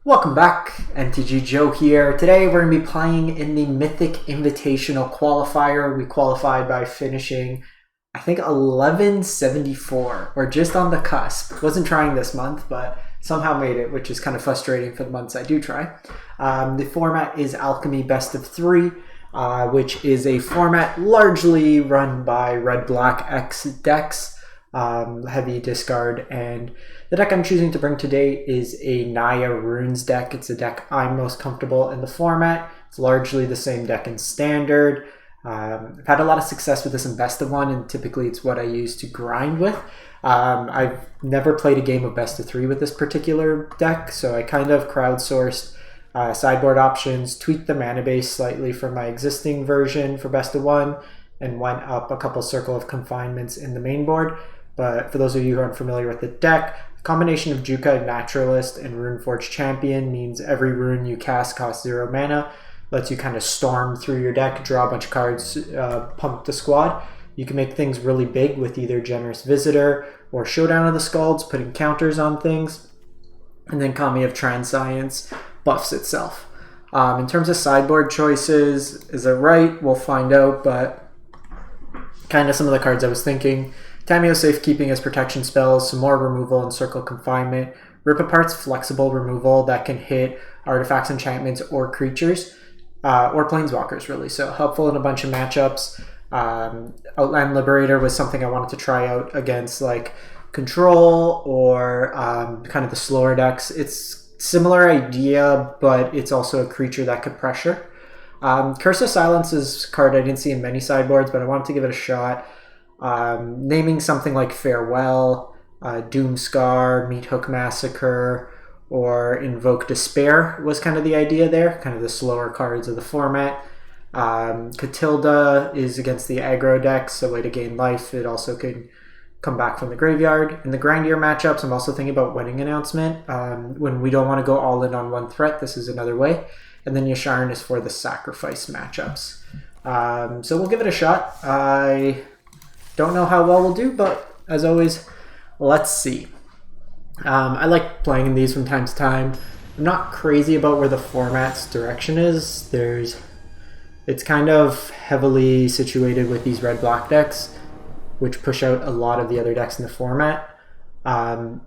Welcome back, MTG Joe here. Today we're going to be playing in the Mythic Invitational Qualifier. We qualified by finishing, I think, 1174, or just on the cusp. Wasn't trying this month, but somehow made it, which is kind of frustrating for the months I do try. The format is Alchemy Best of 3, which is a format largely run by Red-Black X decks. Heavy discard, and the deck I'm choosing to bring today is a Naya Runes deck. It's a deck I'm most comfortable in the format. It's largely the same deck in Standard. I've had a lot of success with this in Best of 1, and typically it's what I use to grind with. I've never played a game of Best of 3 with this particular deck, so I kind of crowdsourced sideboard options, tweaked the mana base slightly from my existing version for Best of 1, and went up a couple Circle of Confinements in the main board. But for those of you who aren't familiar with the deck, the combination of Juka Naturalist and Runeforge Champion means every rune you cast costs 0 mana, lets you kind of storm through your deck, draw a bunch of cards, pump the squad. You can make things really big with either Generous Visitor or Showdown of the Skalds, putting counters on things. And then Kami of Transcience buffs itself. In terms of sideboard choices, is it right? We'll find out, but kind of some of the cards I was thinking. Tameo Safekeeping as protection spells, some more removal and Circle Confinement. Rip Apart's flexible removal that can hit artifacts, enchantments, or creatures, or planeswalkers, really. So helpful in a bunch of matchups. Outland Liberator was something I wanted to try out against like Control or kind of the slower decks. It's similar idea, but it's also a creature that could pressure. Curse of Silence is a card I didn't see in many sideboards, but I wanted to give it a shot. Naming something like Farewell, Doomscar, Meathook Massacre, or Invoke Despair was kind of the idea there, kind of the slower cards of the format. Catilda is against the aggro decks, a way to gain life. It also could come back from the graveyard. In the grindier matchups, I'm also thinking about Wedding Announcement. When we don't want to go all in on one threat, this is another way. And then Yasharn is for the sacrifice matchups. So we'll give it a shot. I don't know how well we'll do, but as always, let's see. I like playing these from time to time. I'm not crazy about where the format's direction is. It's kind of heavily situated with these red-black decks, which push out a lot of the other decks in the format. I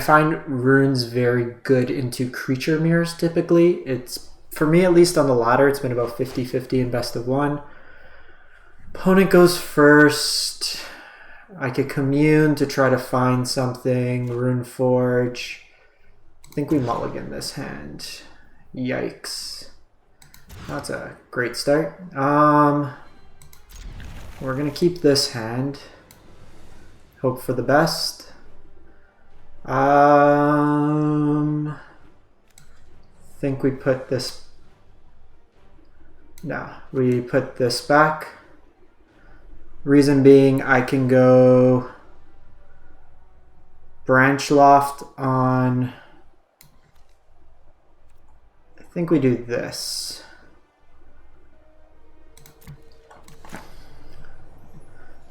find Runes very good into creature mirrors typically. It's, for me at least on the ladder, it's been about 50-50 in Best of 1. Opponent goes first. I could commune to try to find something. Runeforge. I think we mulligan this hand. Yikes. That's a great start. We're gonna keep this hand. Hope for the best. Think we put this. No, we put this back. Reason being, I can go Branch Loft on. I think we do this.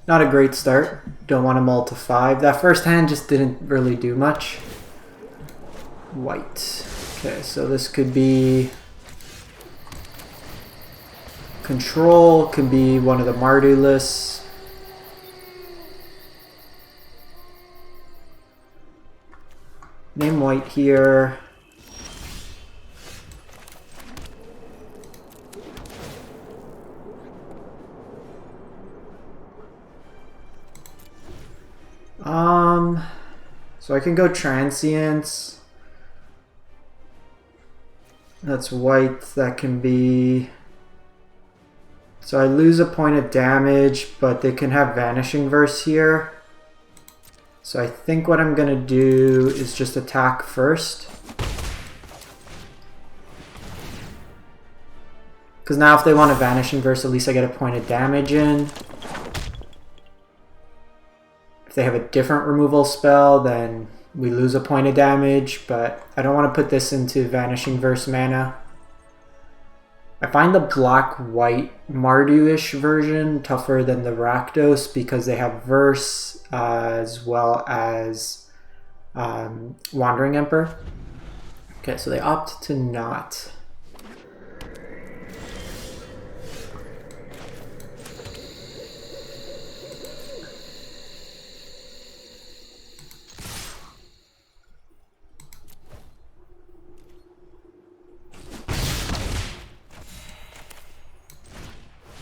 Not a great start. Don't want to mull to 5. That first hand just didn't really do much. White. Okay, so this could be Control, could be one of the Mardu lists. Name white here. So I can go Transience. That's white. That can be. So I lose a point of damage, but they can have Vanishing Verse here. So I think what I'm going to do is just attack first. Because now if they want a Vanishing Verse, at least I get a point of damage in. If they have a different removal spell, then we lose a point of damage. But I don't want to put this into Vanishing Verse mana. I find the black-white Mardu-ish version tougher than the Rakdos because they have Verse as well as Wandering Emperor. Okay, so they opt to not.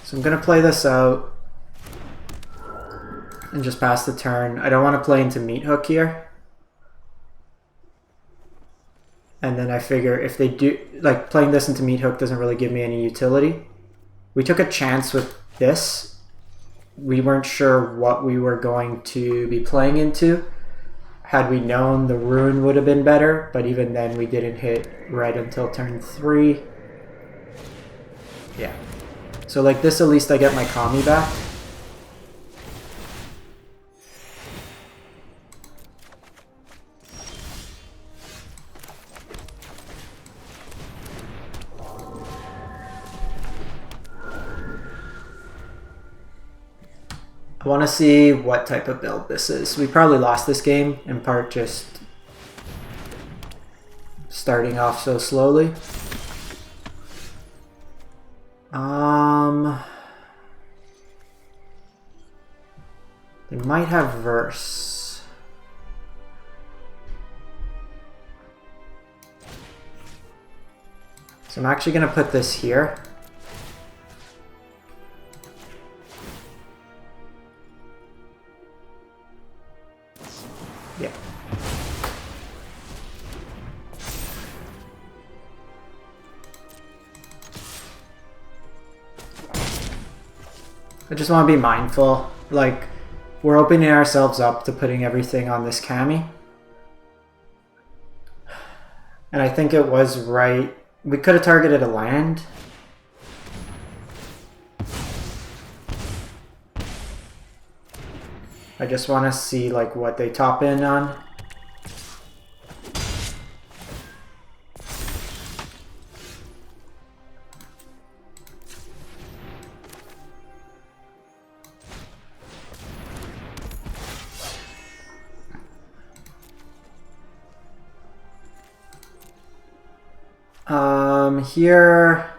So I'm gonna play this out and just pass the turn. I don't want to play into Meathook here. And then I figure if they do, like playing this into Meathook doesn't really give me any utility. We took a chance with this. We weren't sure what we were going to be playing into. Had we known, the Rune would have been better, but even then we didn't hit red until turn 3. Yeah. So like this, at least I get my Kami back. I want to see what type of build this is. We probably lost this game, in part just starting off so slowly. They might have verse. So I'm actually going to put this here. Yeah. I just want to be mindful. Like, we're opening ourselves up to putting everything on this Kami. And I think it was right. We could have targeted a land. I just want to see like what they top in on. Here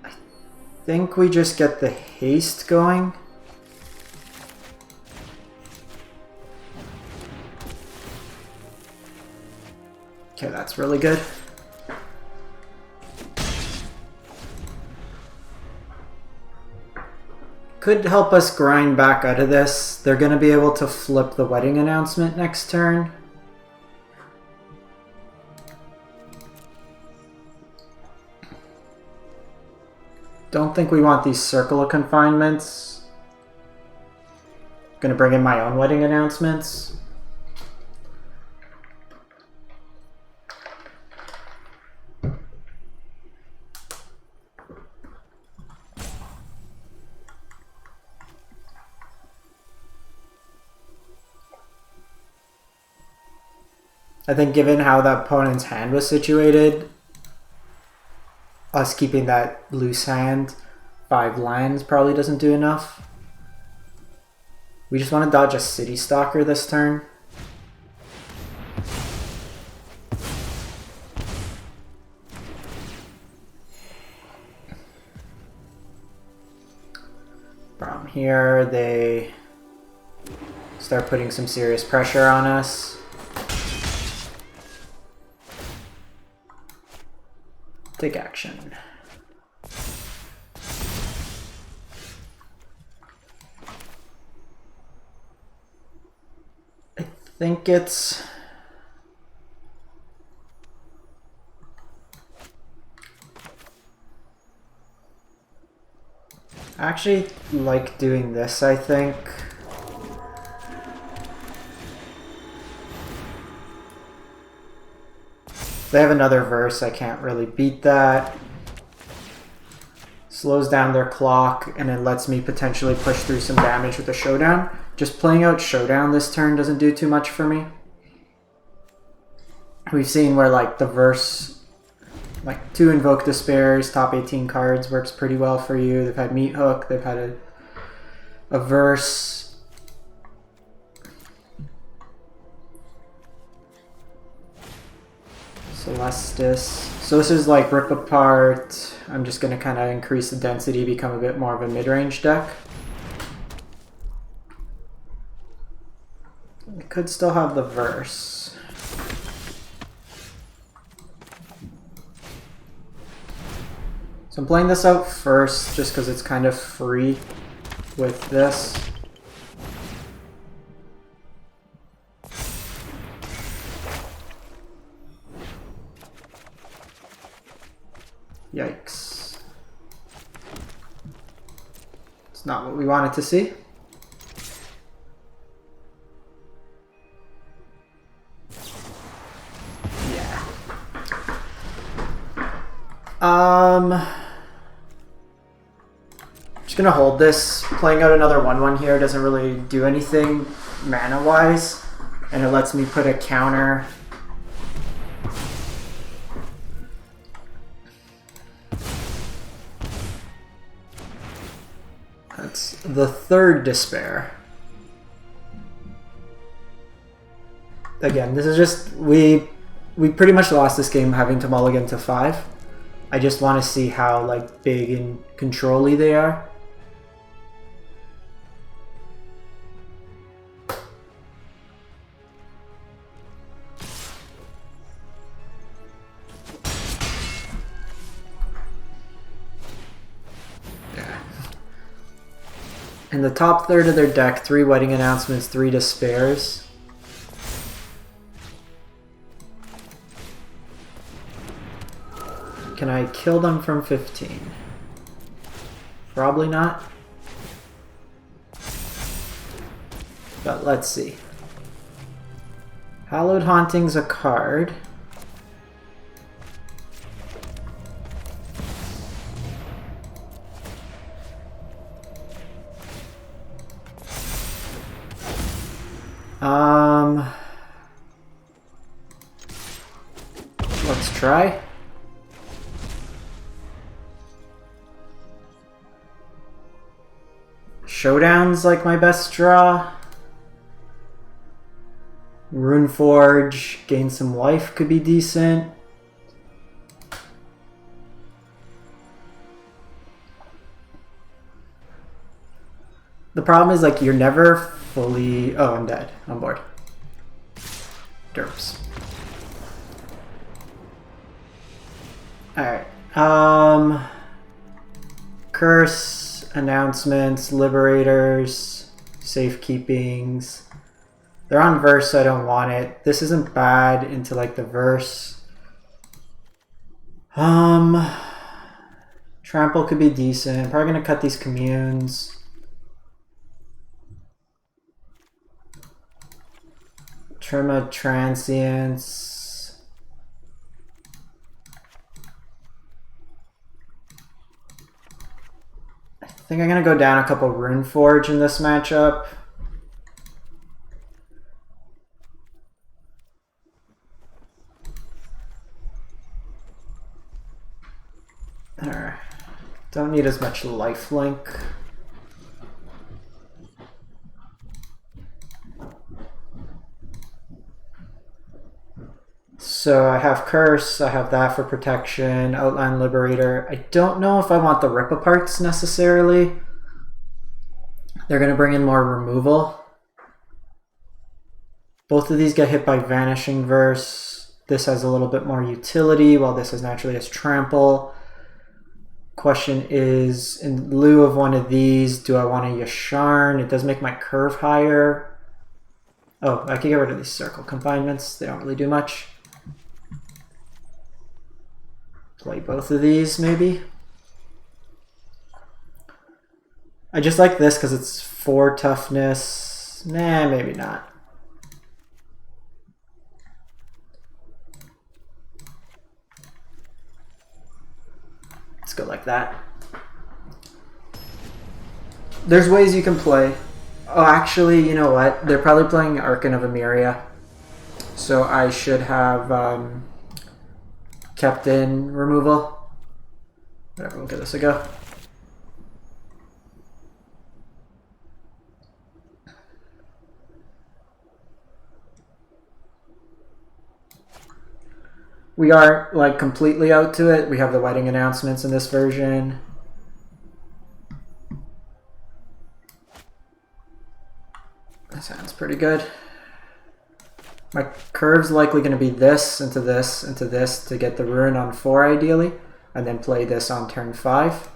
I think we just get the haste going. Okay, that's really good. Could help us grind back out of this. They're going to be able to flip the wedding announcement next turn. Don't think we want these circle of confinements. Gonna bring in my own wedding announcements. I think given how the opponent's hand was situated, us keeping that loose hand, 5 lands probably doesn't do enough. We just want to dodge a City Stalker this turn. From here, they start putting some serious pressure on us. Take action. I think it's... I actually like doing this, I think. They have another verse, I can't really beat that. Slows down their clock and then lets me potentially push through some damage with the Showdown. Just playing out Showdown this turn doesn't do too much for me. We've seen where like the verse, like 2 Invoke Despairs, top 18 cards works pretty well for you. They've had Meathook, they've had a verse. Celestis. So this is like Rip Apart. I'm just going to kind of increase the density, become a bit more of a mid-range deck. We could still have the Verse. So I'm playing this out first just because it's kind of free with this. Yikes. It's not what we wanted to see. Yeah. Just gonna hold this. Playing out another 1/1 here doesn't really do anything mana-wise, and it lets me put a counter. That's the third Despair. Again, this is just, we pretty much lost this game having to mulligan to 5. I just want to see how like big and control-y they are. In the top third of their deck, 3 Wedding Announcements, 3 Despairs. Can I kill them from 15? Probably not. But let's see. Hallowed Haunting's a card. Let's try. Showdown's like my best draw. Runeforge, gain some life could be decent. The problem is like you're never fully... Oh, I'm dead. I'm bored. Derps. Alright. Curse, Announcements, Liberators, Safekeepings. They're on Verse, so I don't want it. This isn't bad into like the Verse. Trample could be decent. Probably gonna cut these communes. Trima Transience. I think I'm gonna go down a couple Runeforge in this matchup. Don't need as much lifelink. So I have Curse, I have that for protection, Outline Liberator. I don't know if I want the Rip Aparts necessarily. They're going to bring in more removal. Both of these get hit by Vanishing Verse. This has a little bit more utility, while this has naturally has Trample. Question is, in lieu of one of these, do I want a Yasharn? It does make my curve higher. Oh, I can get rid of these circle confinements. They don't really do much. Play both of these, maybe. I just like this because it's 4 toughness. Nah, maybe not. Let's go like that. There's ways you can play. Oh, actually, you know what? They're probably playing Archon of Emeria. So I should have kept in removal. Whatever, we'll give this a go. We aren't like completely out to it. We have the wedding announcements in this version. That sounds pretty good. My curve's likely going to be this into this into this to get the rune on 4 ideally, and then play this on turn 5.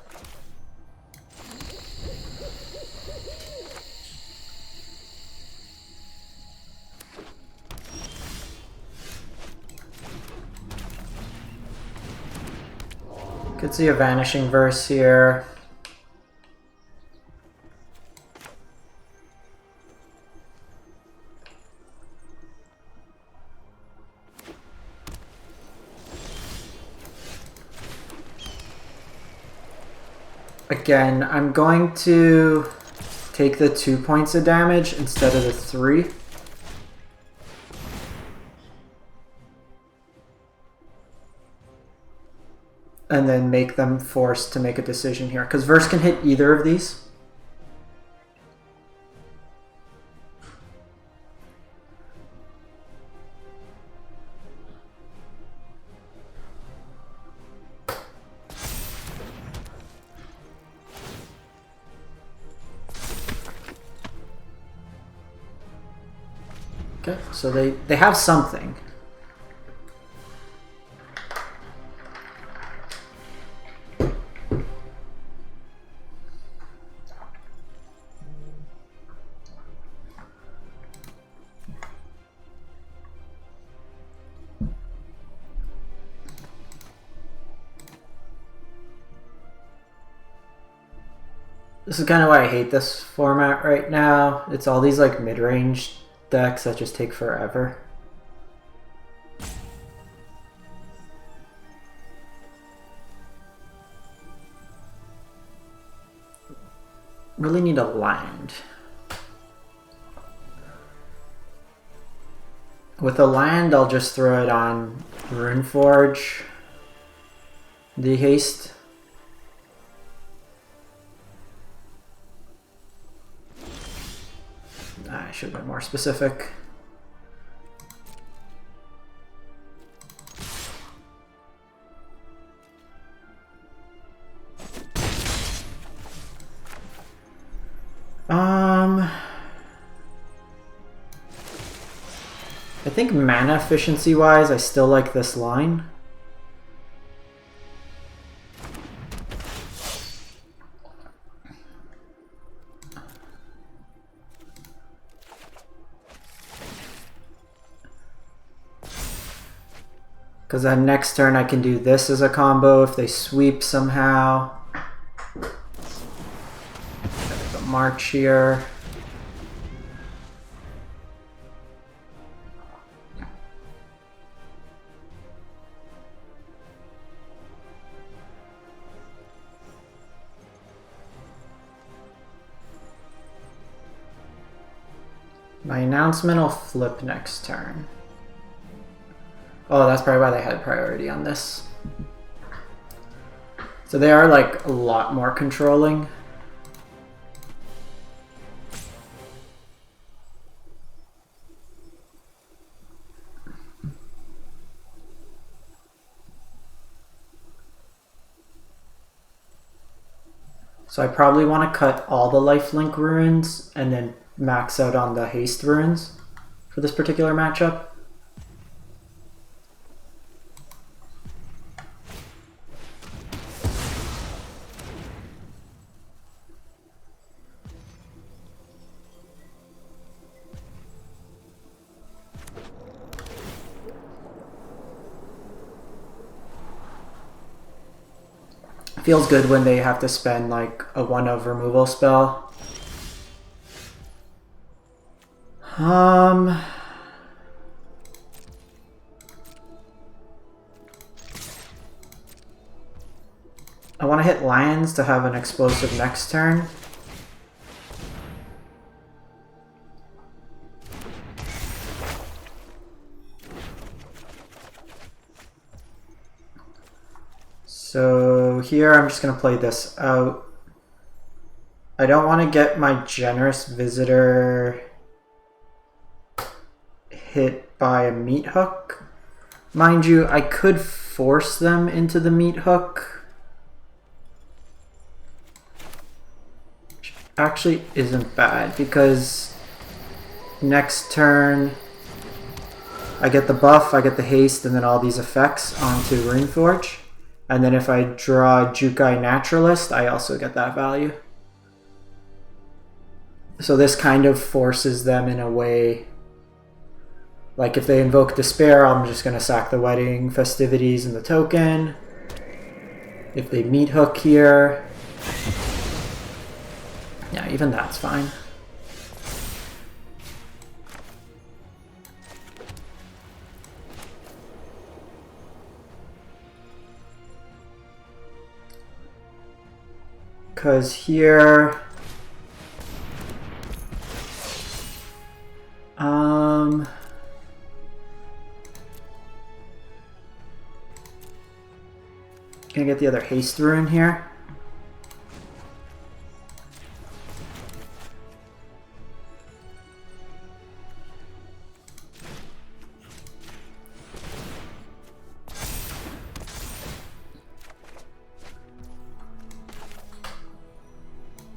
Could see a Vanishing Verse here. Again, I'm going to take the 2 points of damage instead of the 3. And then make them forced to make a decision here. Because Verse can hit either of these. Okay, so they have something. This is kind of why I hate this format right now. It's all these like mid-range decks that just take forever. Really need a land. With a land, I'll just throw it on Runeforge. The haste. I should have been more specific. I think mana efficiency wise, I still like this line. Because then next turn I can do this as a combo if they sweep somehow. There's a march here. My announcement will flip next turn. Oh, that's probably why they had priority on this. So they are like a lot more controlling. So I probably want to cut all the lifelink runes and then max out on the haste runes for this particular matchup. Feels good when they have to spend like a 1-of removal spell. I want to hit lions to have an explosive next turn. So here I'm just going to play this out. I don't want to get my generous visitor hit by a meat hook. Mind you, I could force them into the meat hook. Which actually isn't bad, because next turn I get the buff, I get the haste, and then all these effects onto Runeforge. And then if I draw Jukai Naturalist, I also get that value. So this kind of forces them in a way. Like if they invoke Despair, I'm just going to sack the Wedding Festivities and the token. If they meat hook here, yeah, even that's fine. Because here, gonna get the other haste rune here.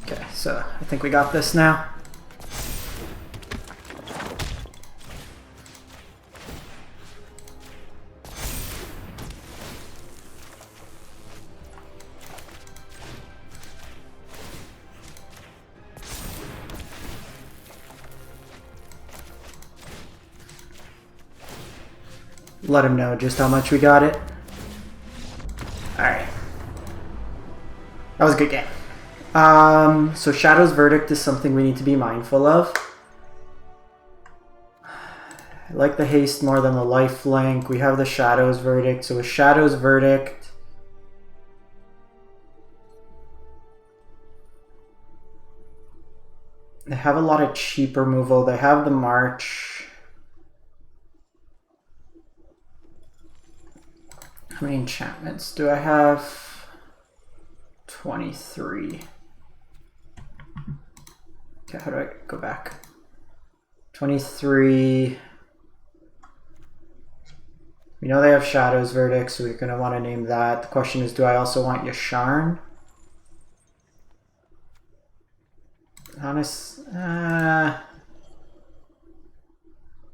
Okay, so I think we got this now. Let him know just how much we got it. Alright. That was a good game. So Shadow's Verdict is something we need to be mindful of. I like the haste more than the life link. We have the Shadow's Verdict. So with Shadow's Verdict, they have a lot of cheap removal. They have the March. How many enchantments do I have? 23. Okay, how do I go back? 23. We know they have Shadow's Verdict, so we're going to want to name that. The question is, do I also want Yasharn?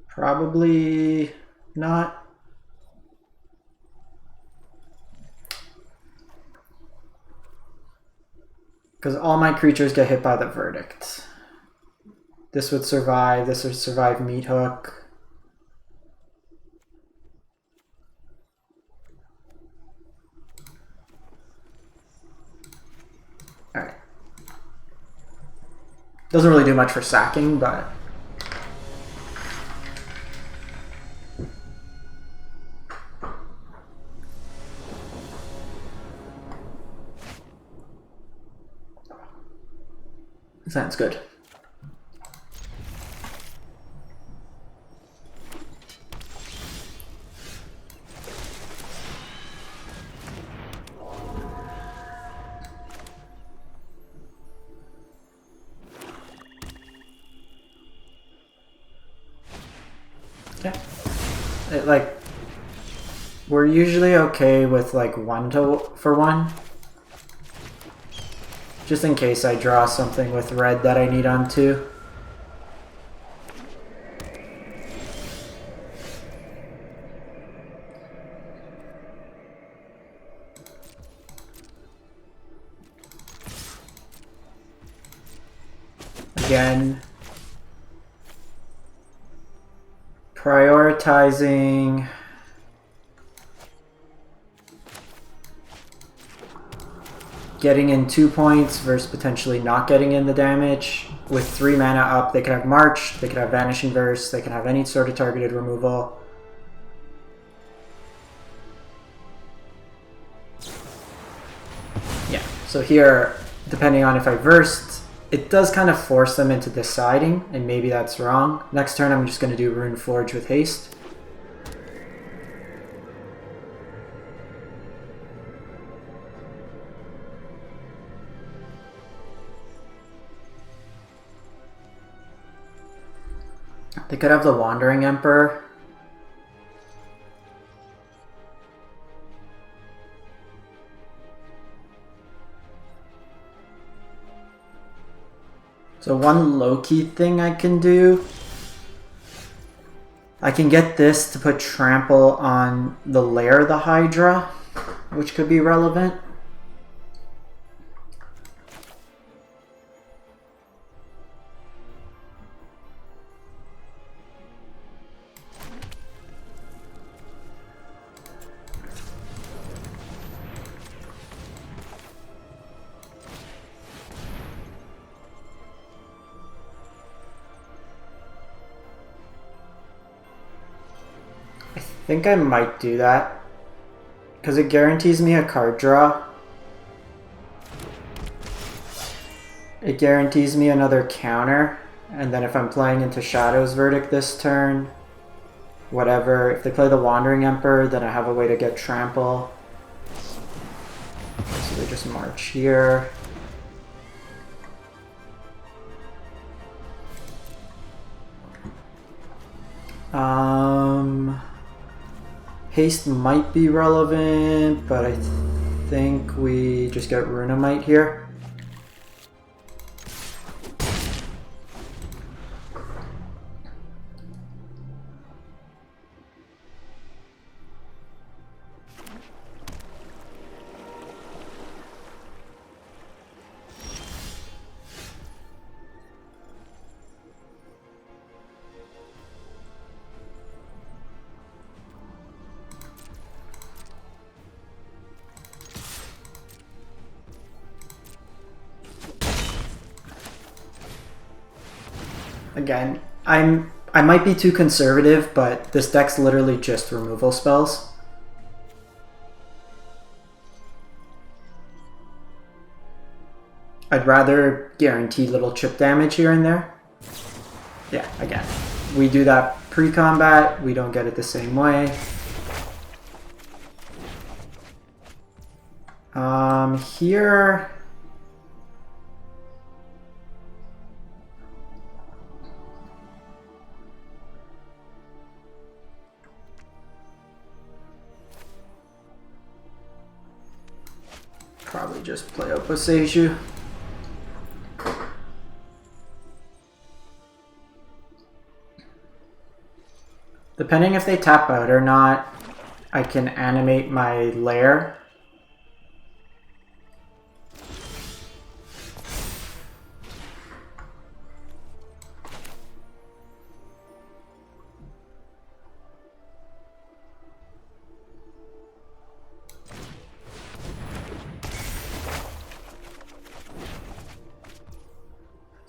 Probably not. Because all my creatures get hit by the Verdict. This would survive. This would survive Meat Hook. Alright. Doesn't really do much for sacking, but... sounds good. Yeah. Like, we're usually okay with like 1-for-1. Just in case I draw something with red that I need onto. Again, prioritizing getting in 2 points versus potentially not getting in the damage. With 3 mana up, they could have March, they could have Vanishing Verse, they can have any sort of targeted removal. Yeah, so here, depending on if I versed, it does kind of force them into deciding, and maybe that's wrong. Next turn I'm just going to do Runeforge with haste. They could have the Wandering Emperor. The one low-key thing I can do, I can get this to put trample on the lair of the Hydra, which could be relevant. I think I might do that because it guarantees me a card draw. It guarantees me another counter, and then if I'm playing into Shadow's Verdict this turn, whatever, if they play the Wandering Emperor, then I have a way to get trample. So they just march here. Haste might be relevant, but I think we just get Runamite here. Again, I might be too conservative, but this deck's literally just removal spells. I'd rather guarantee little chip damage here and there. Yeah, again, we do that pre-combat, we don't get it the same way. Here... probably just play Oposeiju. Depending if they tap out or not, I can animate my lair.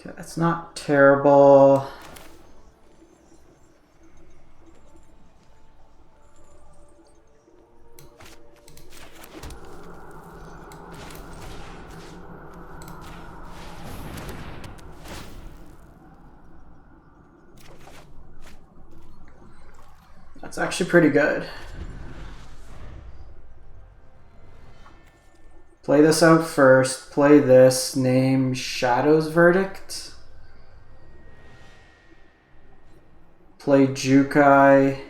Okay, that's not terrible. That's actually pretty good. Play this out first, play this, name Shadow's Verdict. Play Jukai.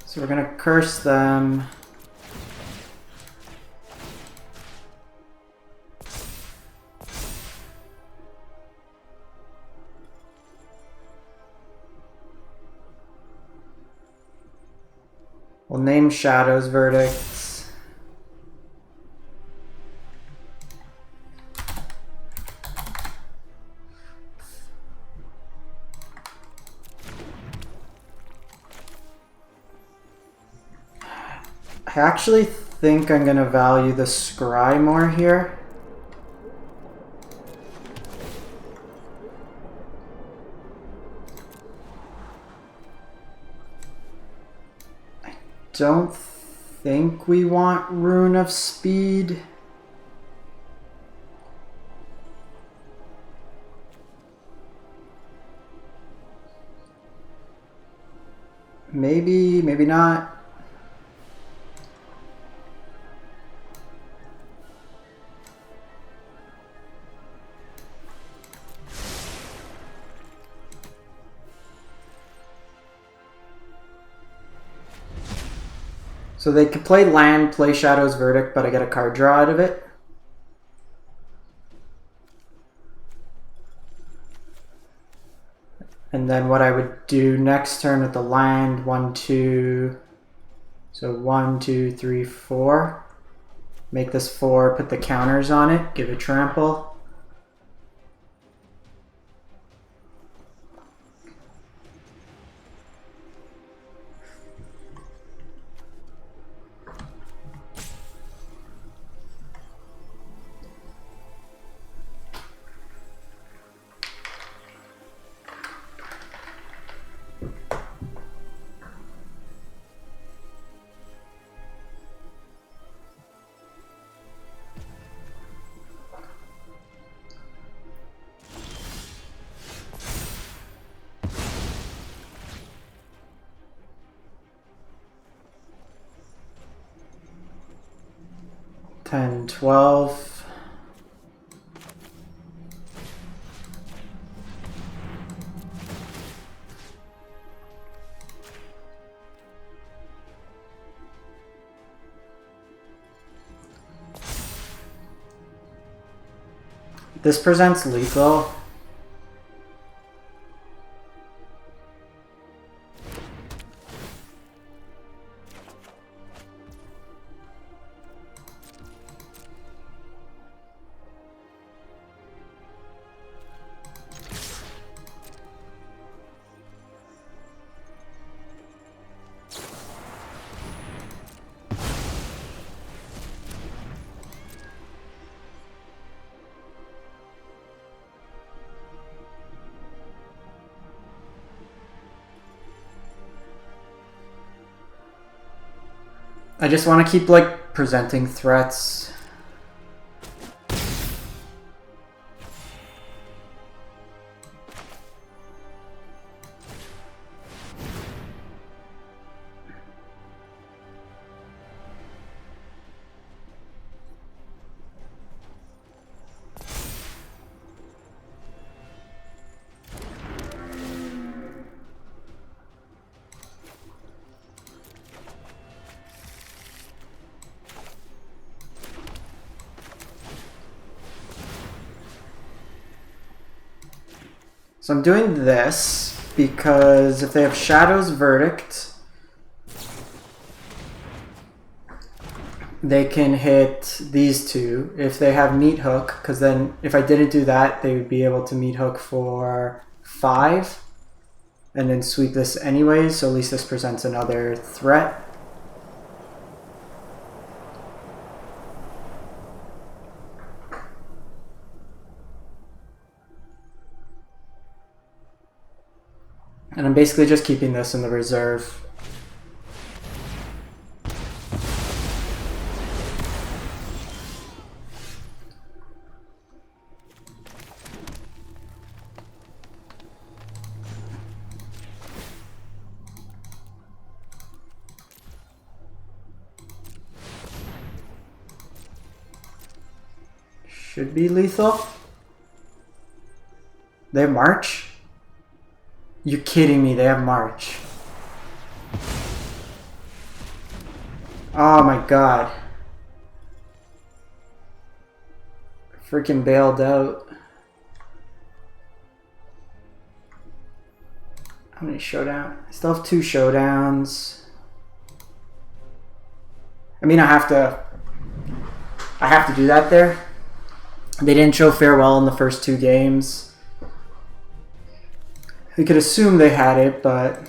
So we're gonna curse them. We'll name Shadow's Verdicts. I actually think I'm gonna value the scry more here. I don't think we want Rune of Speed. Maybe, maybe not. So they could play land, play Shadow's Verdict, but I get a card draw out of it. And then what I would do next turn with the land, 1, 2, so 1, 2, 3, 4. Make this 4, put the counters on it, give it trample. Ten, 12. This presents lethal. I just want to keep like presenting threats. So I'm doing this because if they have Shadow's Verdict, they can hit these two. If they have Meat Hook, because then if I didn't do that, they would be able to Meat Hook for 5 and then sweep this anyways, so at least this presents another threat. And I'm basically just keeping this in the reserve. Should be lethal. They have March? You're kidding me, they have March. Oh my god. Freaking bailed out. How many showdowns? I still have 2 showdowns. I mean, I have to do that there. They didn't show farewell in the first 2 games. We could assume they had it, but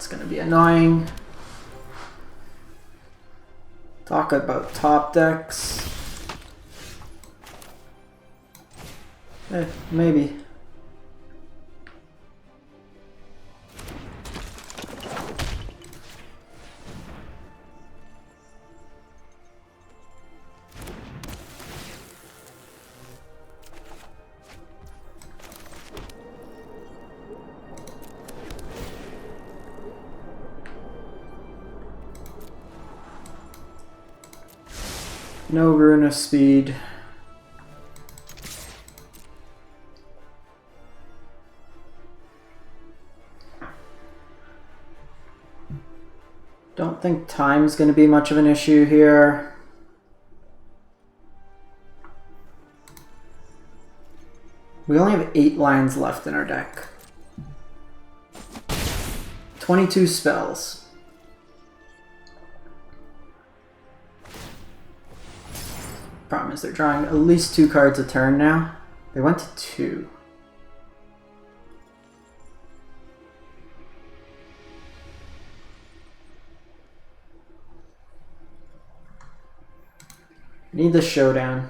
That's gonna be annoying. Talk about top decks. Maybe. No rune of speed. Don't think time's going to be much of an issue here. We only have 8 lands left in our deck. 22 spells. Problem is they're drawing at least 2 cards a turn now. They went to 2. Need the showdown.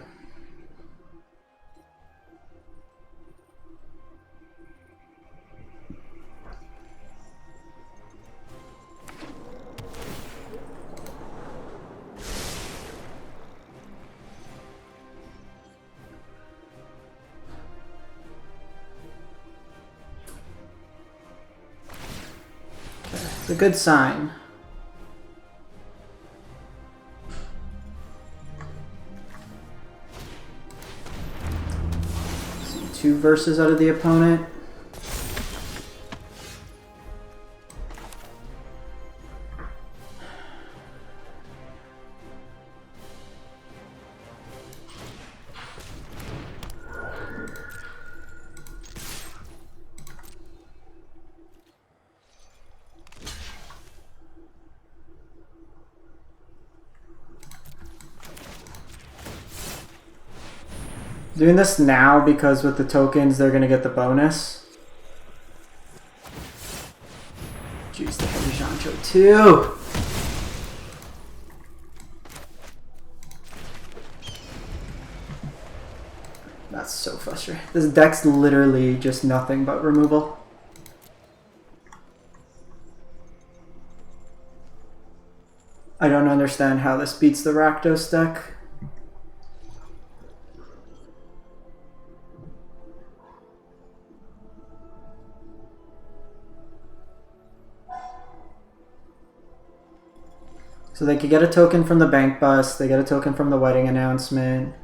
It's a good sign. See 2 verses out of the opponent. Doing this now because with the tokens they're going to get the bonus. Jeez, the heavy Jancho too! That's so frustrating. This deck's literally just nothing but removal. I don't understand how this beats the Rakdos deck. So they could get a token from the bank bus, they get a token from the wedding announcement.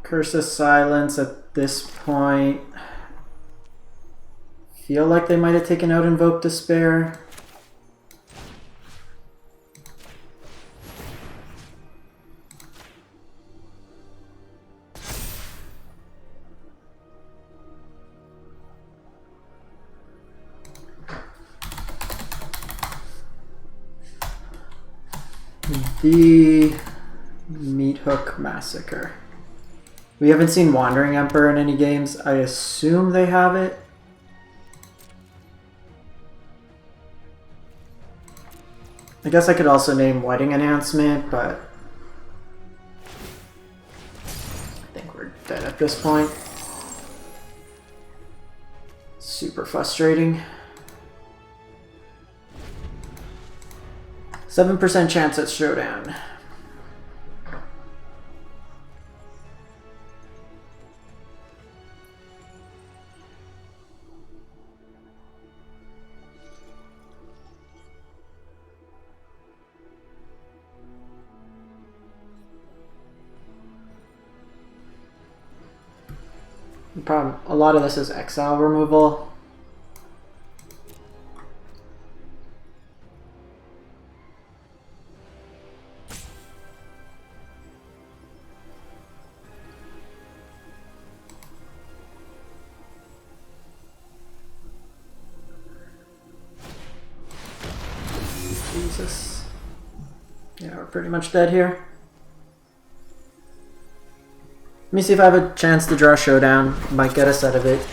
Curse of Silence at this point. Feel like they might have taken out Invoke Despair. The Meat Hook Massacre. We haven't seen Wandering Emperor in any games. I assume they have it. I guess I could also name Wedding Announcement, but I think we're dead at this point. Super frustrating. 7% chance at showdown. The problem, a lot of this is exile removal. Nexus. Yeah, we're pretty much dead here. Let me see if I have a chance to draw Showdown. Might get us out of it.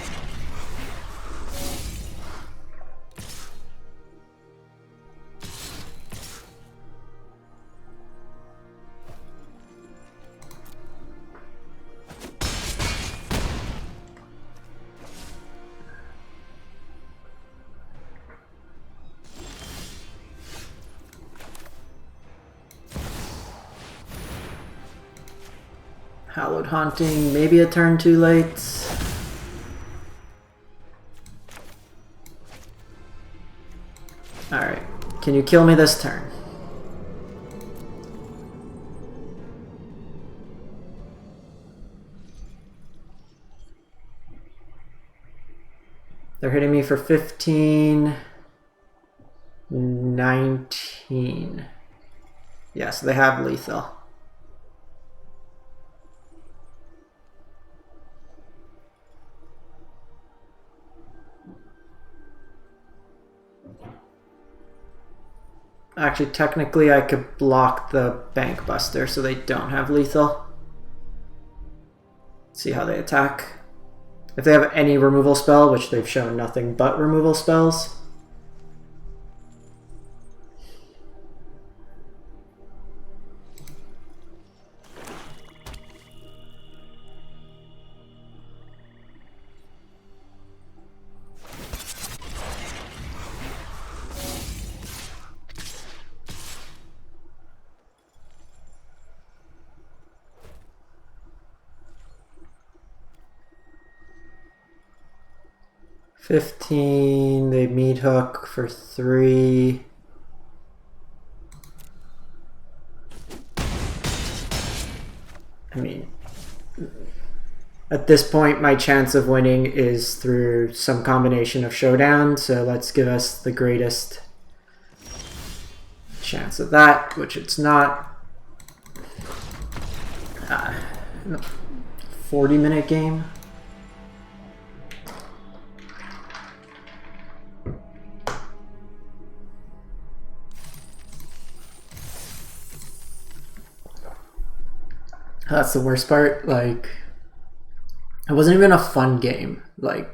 Hallowed Haunting, maybe a turn too late. Alright, can you kill me this turn? They're hitting me for 15, 19. Yes, they have lethal. Actually, technically I could block the Bank Buster so they don't have lethal. See how they attack. If they have any removal spell, which they've shown nothing but removal spells. $15, they meat hook for 3. I mean, at this point my chance of winning is through some combination of Showdown, so let's give us the greatest chance of that, which it's not. 40-minute game. That's the worst part. Like, it wasn't even a fun game. Like,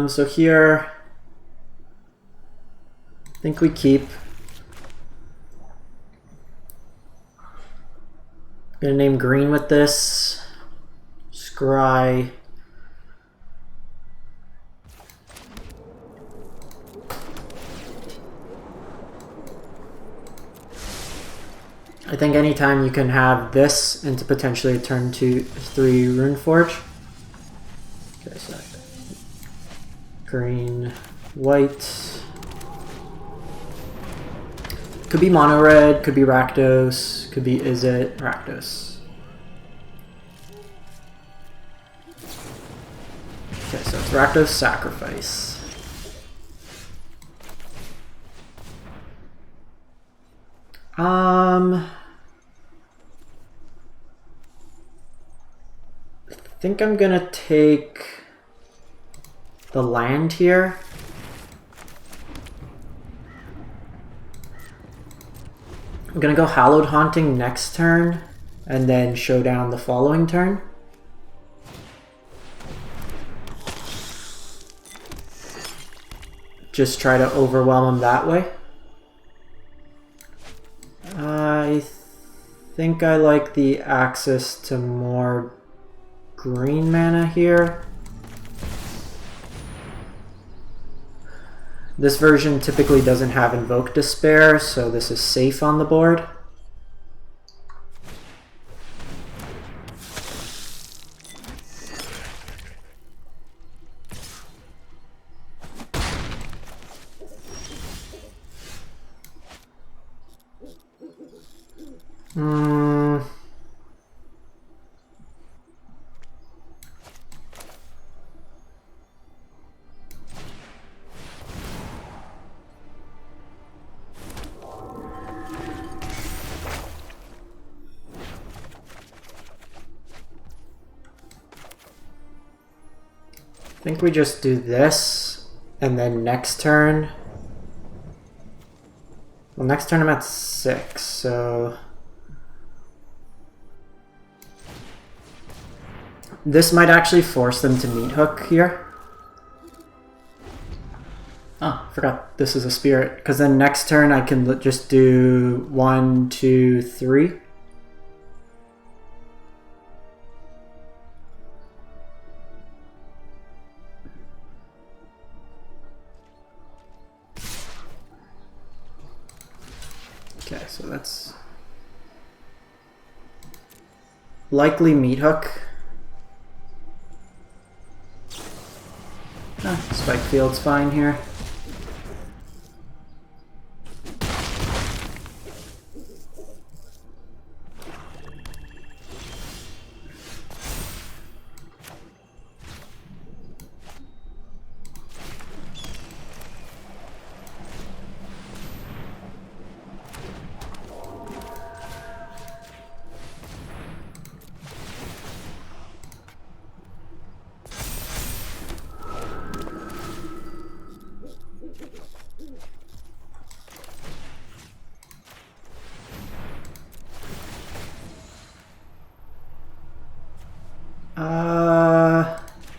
so here, I think we keep. Gonna name green with this. Scry. I think anytime you can have this into potentially a turn 2, 3 Runeforge. Okay, so green, white. Could be mono red, could be Rakdos, could be Izzet, Rakdos. Okay, so it's Rakdos Sacrifice. I think I'm gonna take the land here. I'm gonna go Hallowed Haunting next turn, and then Showdown the following turn. Just try to overwhelm him that way. I think I like the access to more green mana here. This version typically doesn't have Invoke Despair, so this is safe on the board. think we just do this, and then next turn... Well, next turn I'm at 6, so... This might actually force them to meat hook here. Oh, forgot this is a spirit. Because then next turn I can just do 1, 2, 3. Okay, so that's likely meat hook. Spike field's fine here.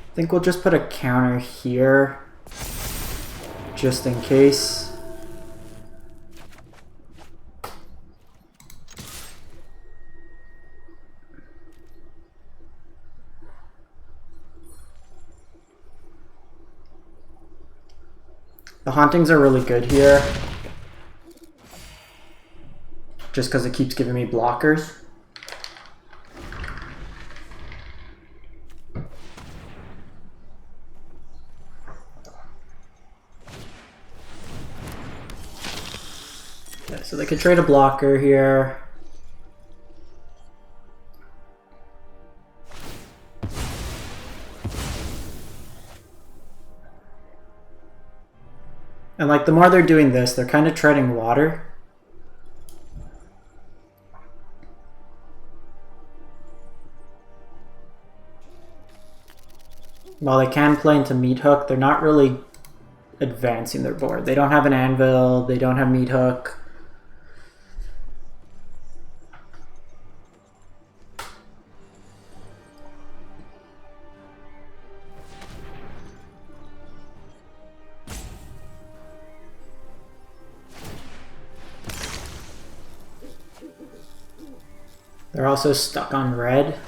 I think we'll just put a counter here, just in case. The hauntings are really good here, just because it keeps giving me blockers. So they could trade a blocker here. And like the more they're doing this, they're kind of treading water. While they can play into meat hook, they're not really advancing their board. They don't have an anvil, they don't have meat hook. They're also stuck on red.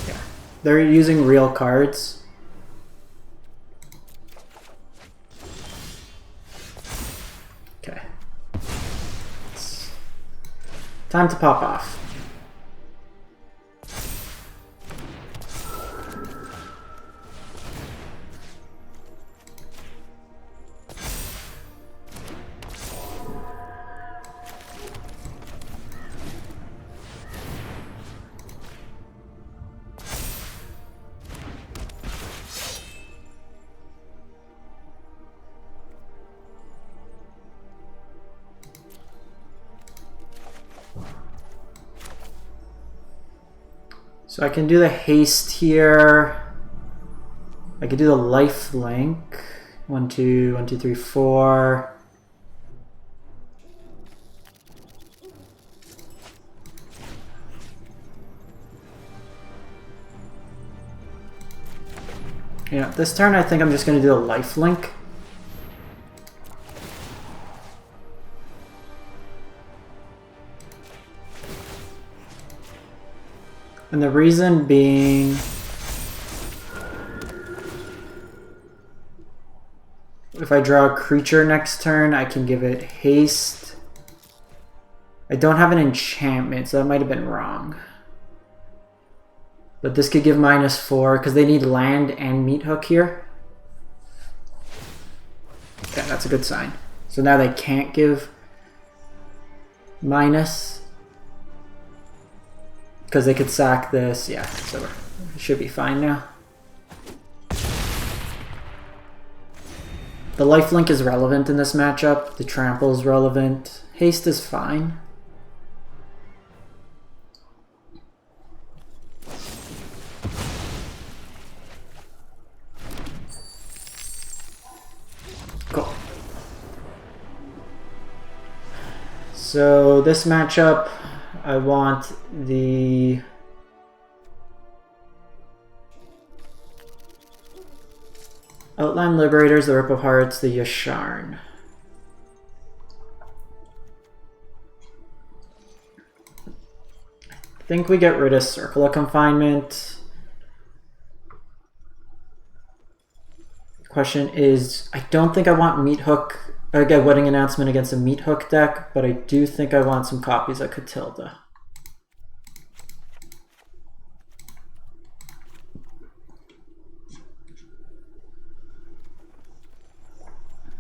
Yeah. They're using real cards. Okay. It's time to pop off. So I can do the haste here. I could do the life link. 1, 2, 1, 2, 3, 4. Yeah, this turn I think I'm just going to do the life link. And the reason being, if I draw a creature next turn, I can give it haste. I don't have an enchantment, so that might have been wrong. But this could give -4, because they need land and meat hook here. Okay, that's a good sign. So now they can't give minus. Because they could sack this, yeah, so it should be fine now. The lifelink is relevant in this matchup, the trample is relevant, haste is fine. So this matchup, I want the Outland Liberators, the Rip of Hearts, the Yasharn. I think we get rid of Circle of Confinement. Question is, I don't think I want Meat Hook. I get Wedding Announcement against a Meat Hook deck, but I do think I want some copies of Catilda.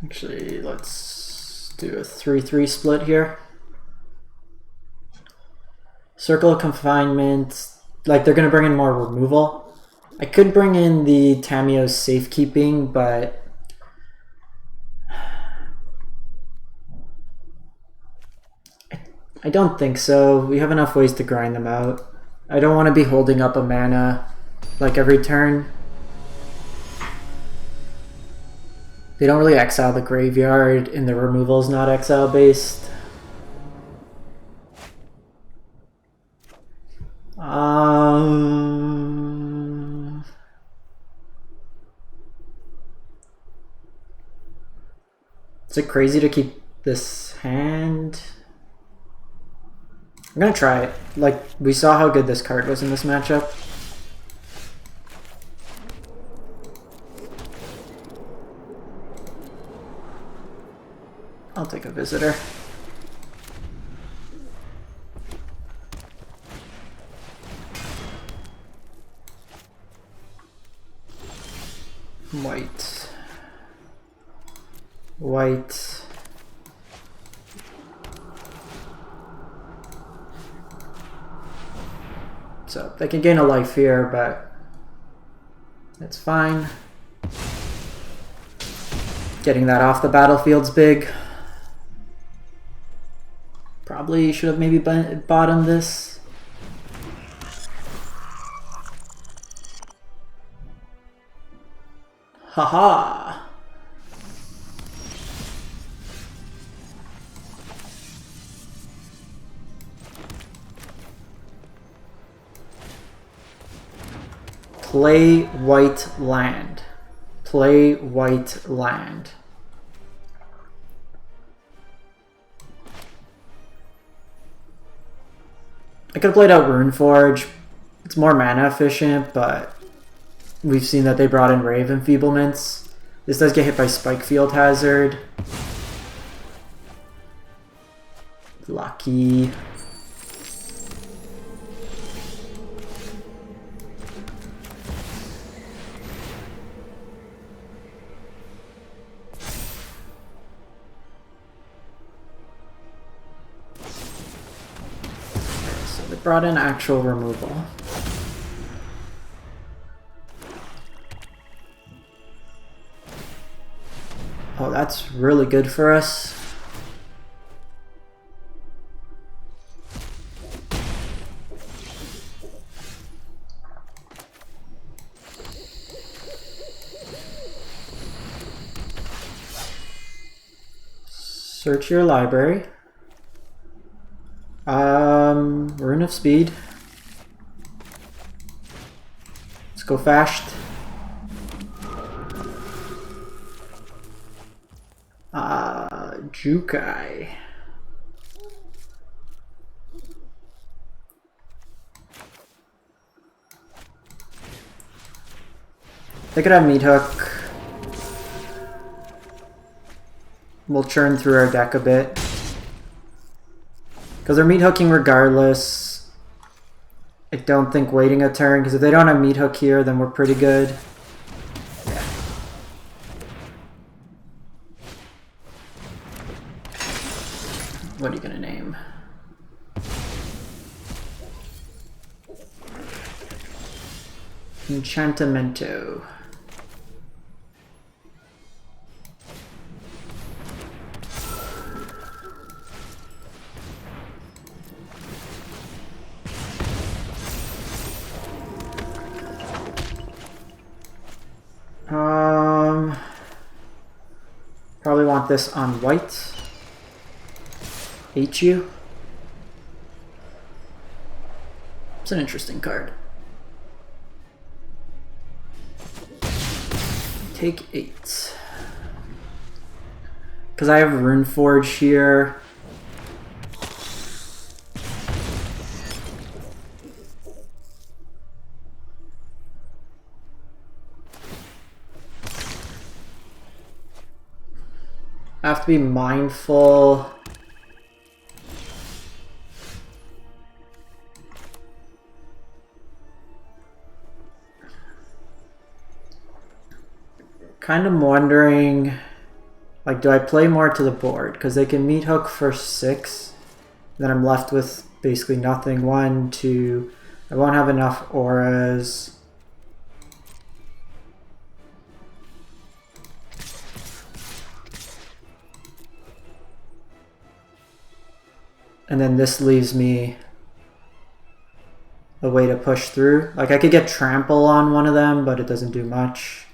Actually, let's do a 3-3 split here. Circle of Confinement, like they're going to bring in more removal. I could bring in the Tamiyo's Safekeeping, but I don't think so. We have enough ways to grind them out. I don't want to be holding up a mana like every turn. They don't really exile the graveyard, and the removal is not exile based. Is it crazy to keep this hand? I'm gonna try it. Like, we saw how good this card was in this matchup. I'll take a visitor. White. White. So they can gain a life here, but that's fine. Getting that off the battlefield's big. Probably should have maybe bottomed this. Haha. Play white land. Play white land. I could have played out Runeforge. It's more mana efficient, but we've seen that they brought in Rave Enfeeblements. This does get hit by Spikefield Hazard. Lucky. Brought in actual removal. Oh, that's really good for us. Search your library. Rune of Speed. Let's go fast. Jukai. They could have Meat Hook. We'll churn through our deck a bit. Because they're Meat Hooking regardless. I don't think waiting a turn, because if they don't have Meat Hook here, then we're pretty good. Yeah. What are you going to name? Enchantamento. Probably want this on white. Hate you. It's an interesting card. Take 8. Because I have Runeforge here. I have to be mindful. Kind of wondering, like, do I play more to the board? Because they can meat hook for 6. Then I'm left with basically nothing. 1, 2. I won't have enough auras. And then this leaves me a way to push through. Like, I could get trample on one of them, but it doesn't do much.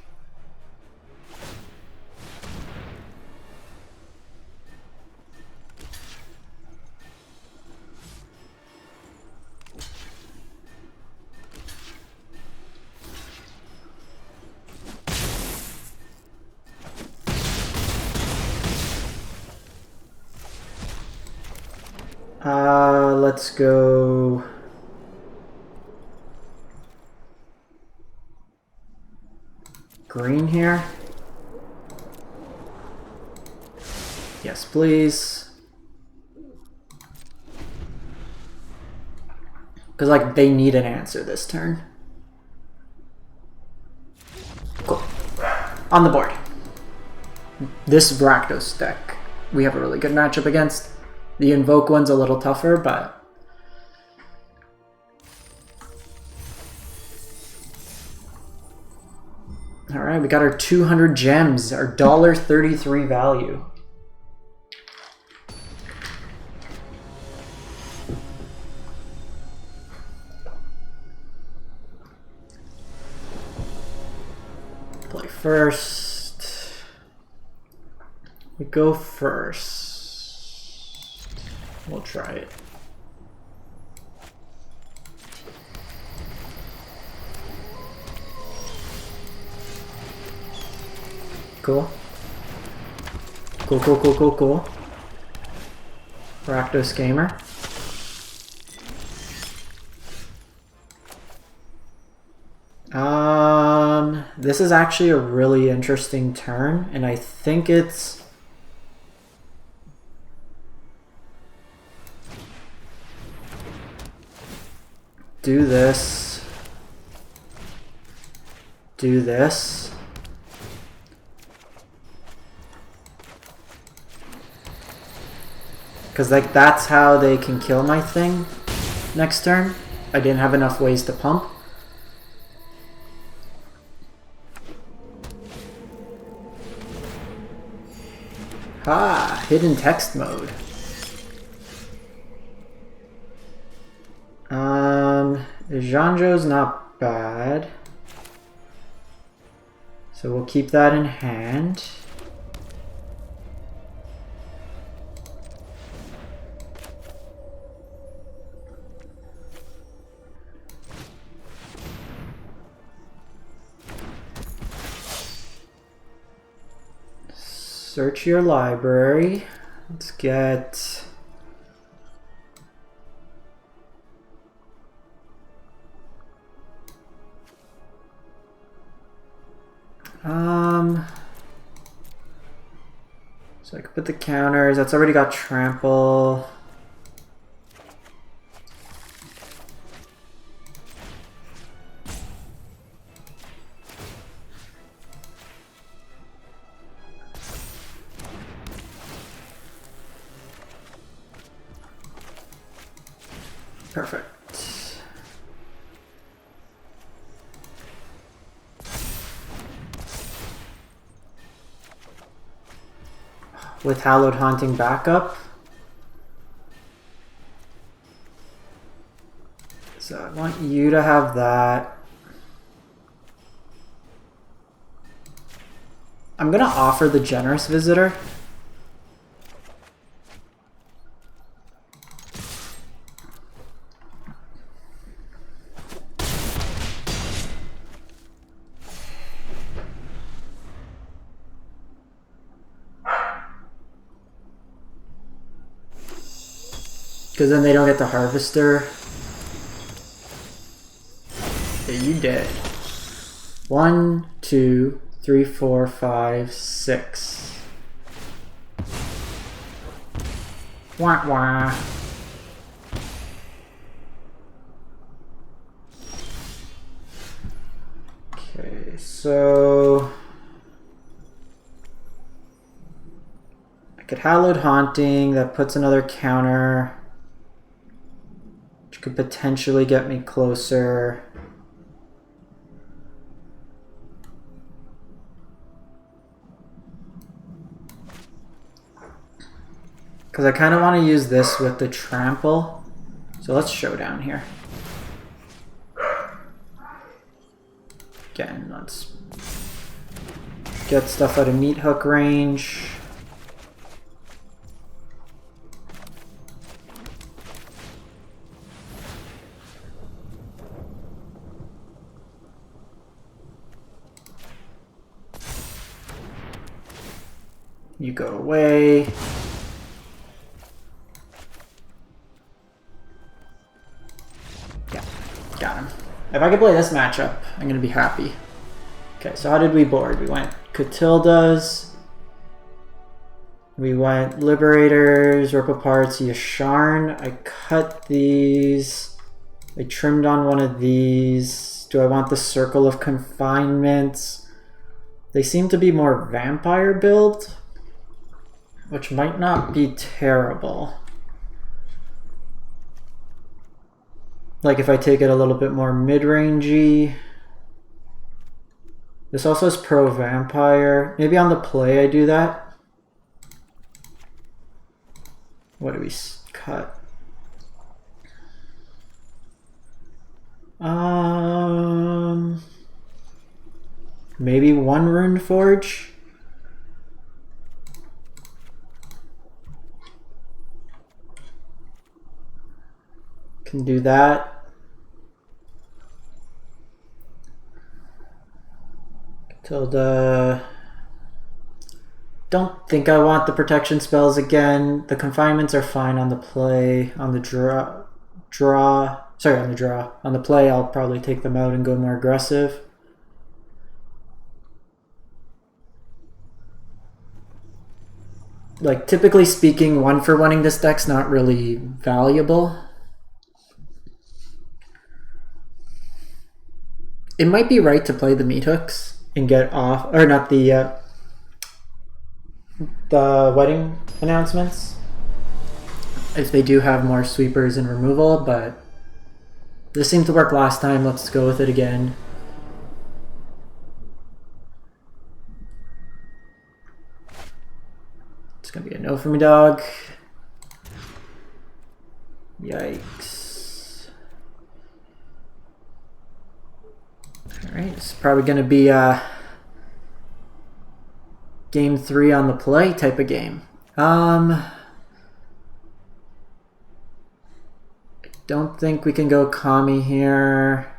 Let's go green here. Yes, please. Because, like, they need an answer this turn. Cool. On the board. This Rakdos deck we have a really good matchup against. The Invoke one's a little tougher, but... Alright, we got our 200 gems, our $1.33 value. Play first. We go first. We'll try it. Cool. Cool, cool, cool, cool, cool. Rakdos Gamer. This is actually a really interesting turn, and I think it's... Do this. Do this. Because, like, that's how they can kill my thing next turn. I didn't have enough ways to pump. Ah, hidden text mode. Janjo's not bad. So we'll keep that in hand. Search your library. Let's get... So I can put the counters. That's already got trample. Perfect. With Hallowed Haunting backup. So I want you to have that. I'm gonna offer the Generous Visitor. Because then they don't get the Harvester. Yeah, you did. 1, 2, 3, 4, 5, 6. Wah wah. Okay, so I could Hallowed Haunting, that puts another counter, which could potentially get me closer. Because I kind of want to use this with the Trample. So let's showdown here. Again, let's get stuff out of Meat Hook range. You go away. Yeah, got him. If I could play this matchup, I'm gonna be happy. Okay, so how did we board? We went Catildas. We went Liberators, Rip Aparts, Yasharn. I cut these. I trimmed on one of these. Do I want the Circle of Confinements? They seem to be more vampire build, which might not be terrible. Like if I take it a little bit more mid-rangey. This also is pro vampire. Maybe on the play I do that. What do we cut? Maybe 1 Rune Forge. Can do that. Tilda. Don't think I want the protection spells again. The confinements are fine on the play. On the draw. Sorry, on the draw. On the play, I'll probably take them out and go more aggressive. Like, typically speaking, 1-for-1ing this deck's not really valuable. It might be right to play the Meat Hooks and get off, or not the wedding announcements, if they do have more sweepers and removal, but this seemed to work last time. Let's go with it again. It's gonna be a no for me, dog. Yikes. Alright, it's probably gonna be game 3 on the play type of game. I don't think we can go Kami here.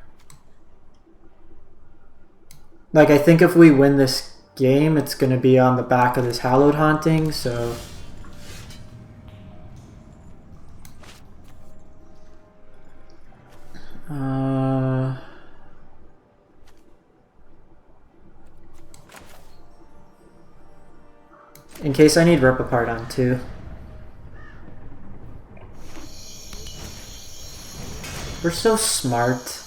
Like, I think if we win this game, it's going to be on the back of this Hallowed Haunting, so... in case I need Rip Apart on too. We're so smart.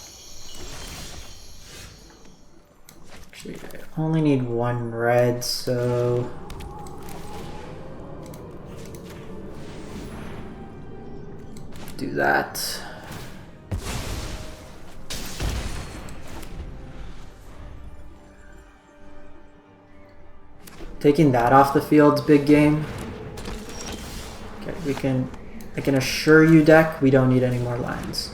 Actually, I only need 1 red, so... do that. Taking that off the field's big game. Okay, I can assure you, deck, we don't need any more lands.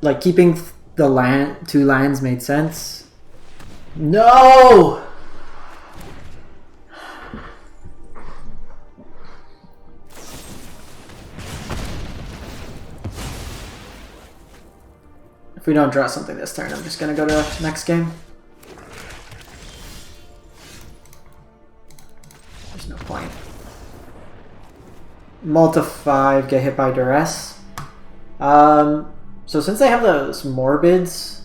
Like, keeping the 2 lands made sense. No! If we don't draw something this turn, I'm just gonna go to next game. There's no point. Multi 5, get hit by duress. So since they have those morbids,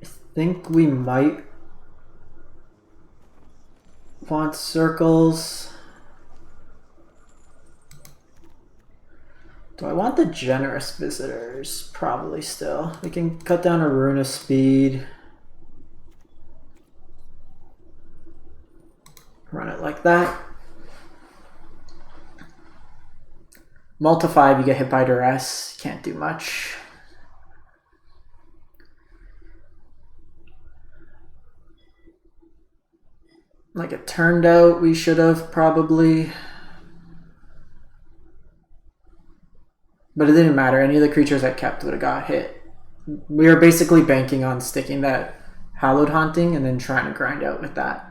I think we might want circles. Do I want the generous visitors? Probably still. We can cut down a rune of speed. Run it like that. Multi 5, you get hit by duress. Can't do much. Like it turned out, we should have probably. But it didn't matter. Any of the creatures I kept would have got hit. We were basically banking on sticking that Hallowed Haunting and then trying to grind out with that.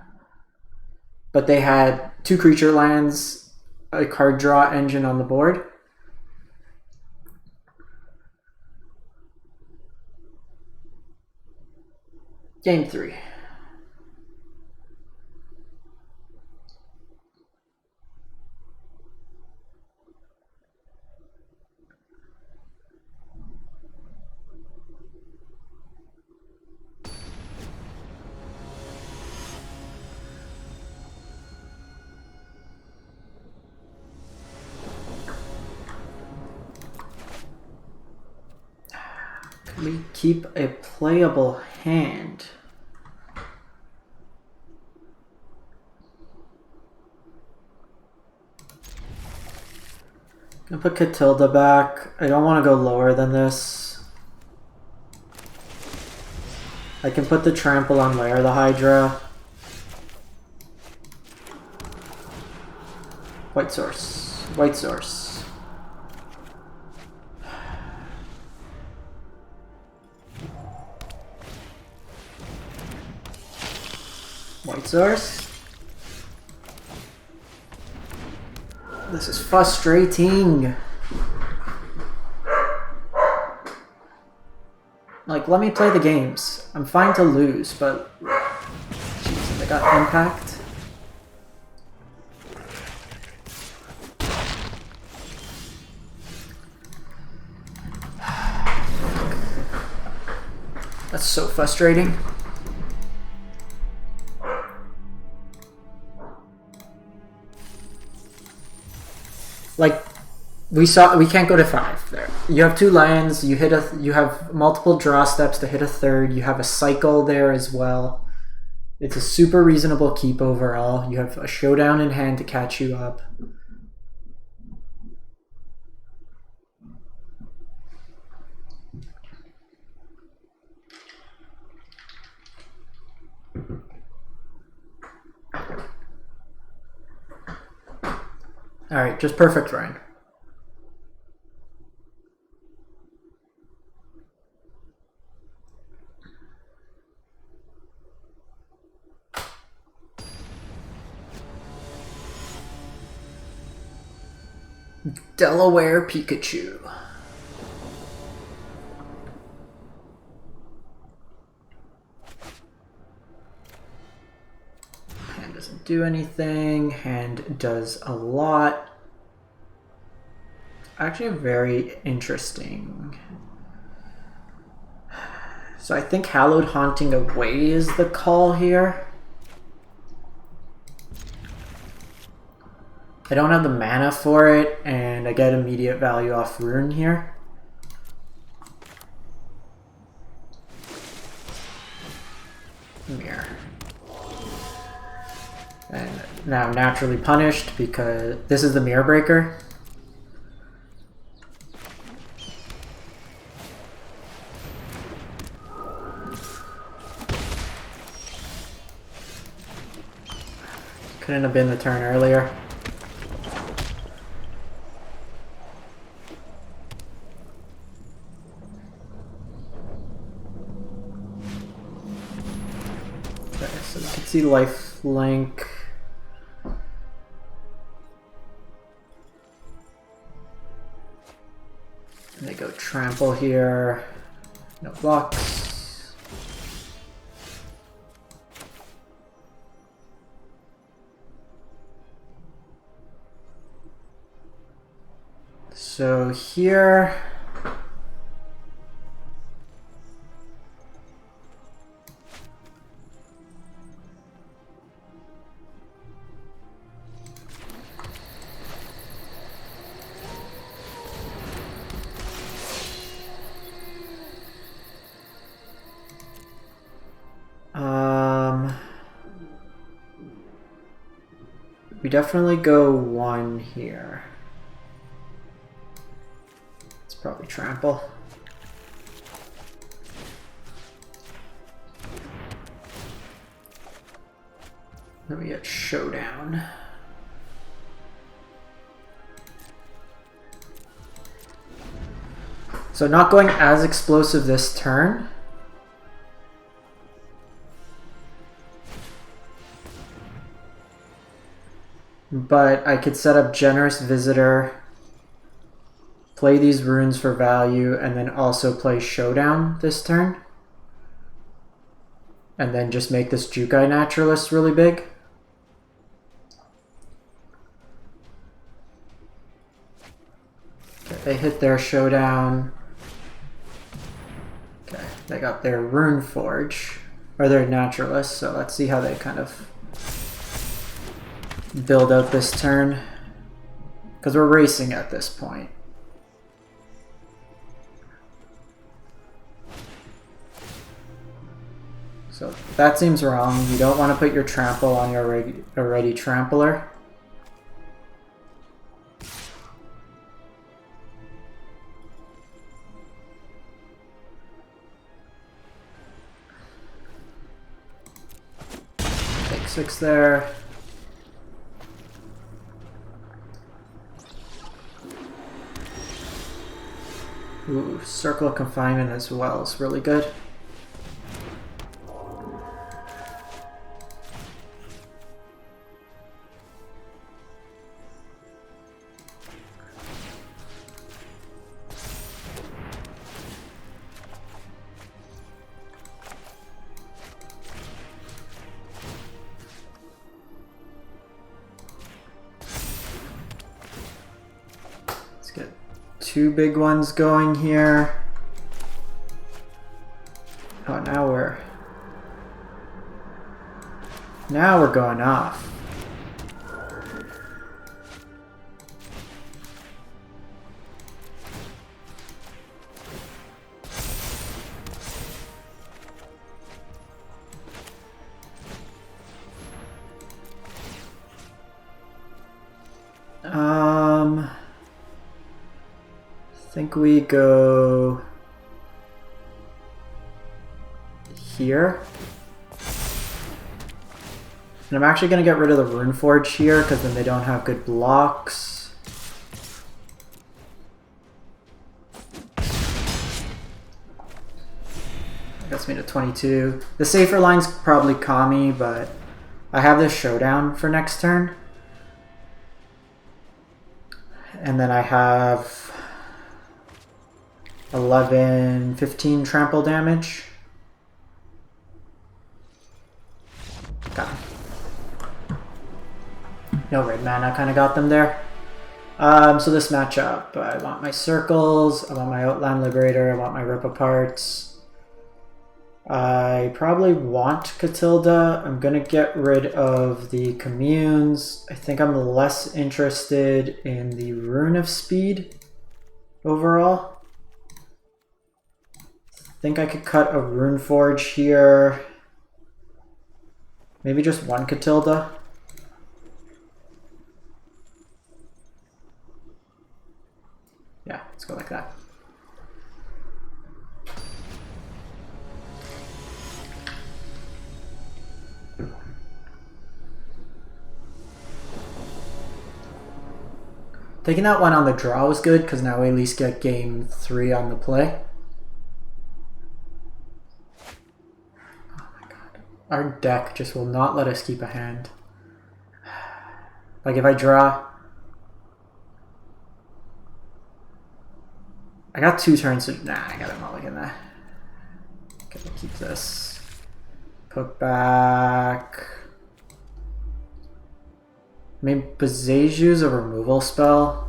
But they had 2 creature lands, a card draw engine on the board. Game 3. We keep a playable hand. I'm gonna put Catilda back. I don't want to go lower than this. I can put the trample on Lair the Hydra. White source. White source. White source. This is frustrating. Like, let me play the games. I'm fine to lose, but jeez, I got impact. That's so frustrating. Like, we can't go to 5 there. You have 2 lands, you have multiple draw steps to hit a 3rd, you have a cycle there as well. It's a super reasonable keep overall. You have a showdown in hand to catch you up. Alright, just perfect, Ryan. Delaware Pikachu. Hand doesn't do anything. Hand does a lot. Actually very interesting. So I think Hallowed Haunting away is the call here. I don't have the mana for it, and I get immediate value off Rune here. Mirror. And now naturally punished because this is the Mirror Breaker. Couldn't have been the turn earlier. Okay, so you can see life link. And they go trample here. No blocks. So here, we definitely go one here. It's probably trample. Then we get showdown. So not going as explosive this turn. But I could set up Generous Visitor, play these runes for value, and then also play Showdown this turn. And then just make this Jukai Naturalist really big. Okay, they hit their Showdown. Okay, they got their Rune Forge, or their Naturalist, so let's see how they kind of build out this turn, because we're racing at this point. So that seems wrong. You don't want to put your trample on your already trampler. Take 6 there. Ooh, Circle of Confinement as well is really good. Let's get 2 big ones going here. Oh, now we're going off. I think we go here. And I'm actually going to get rid of the Rune Forge here, because then they don't have good blocks. That gets me to 22. The safer line's probably Kami, but I have this Showdown for next turn. And then I have 11, 15 trample damage. Got him. No red mana, kind of got them there. So this matchup, I want my circles, I want my Outland Liberator, I want my Rip Aparts. I probably want Catilda. I'm gonna get rid of the communes. I think I'm less interested in the Rune of Speed overall. I think I could cut a Rune Forge here. Maybe just one Catilda. Yeah, let's go like that. Taking that one on the draw was good, because now we at least get game 3 on the play. Oh my god. Our deck just will not let us keep a hand. Like if I draw... I got 2 turns to... Nah, I got a mulligan there. Okay, we'll keep this. Put back... I mean, Bazeju's a removal spell.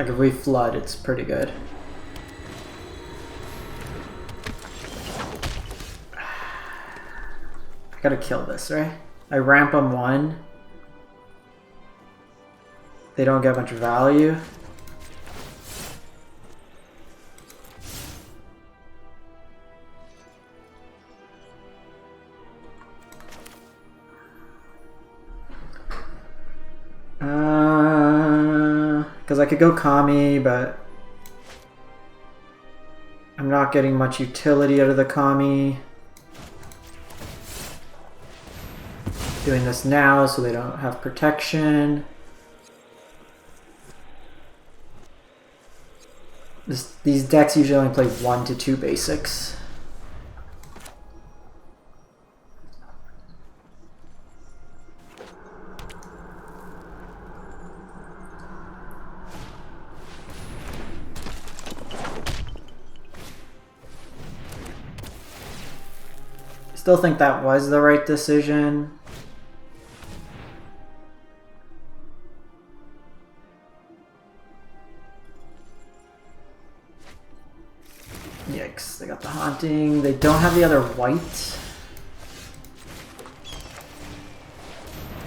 Like if we flood, it's pretty good. I gotta kill this, right? I ramp them 1. They don't get much value. Because I could go Kami, but I'm not getting much utility out of the Kami. Doing this now so they don't have protection. These decks usually only play 1 to 2 basics. Still think that was the right decision. Yikes, they got the Haunting. They don't have the other white.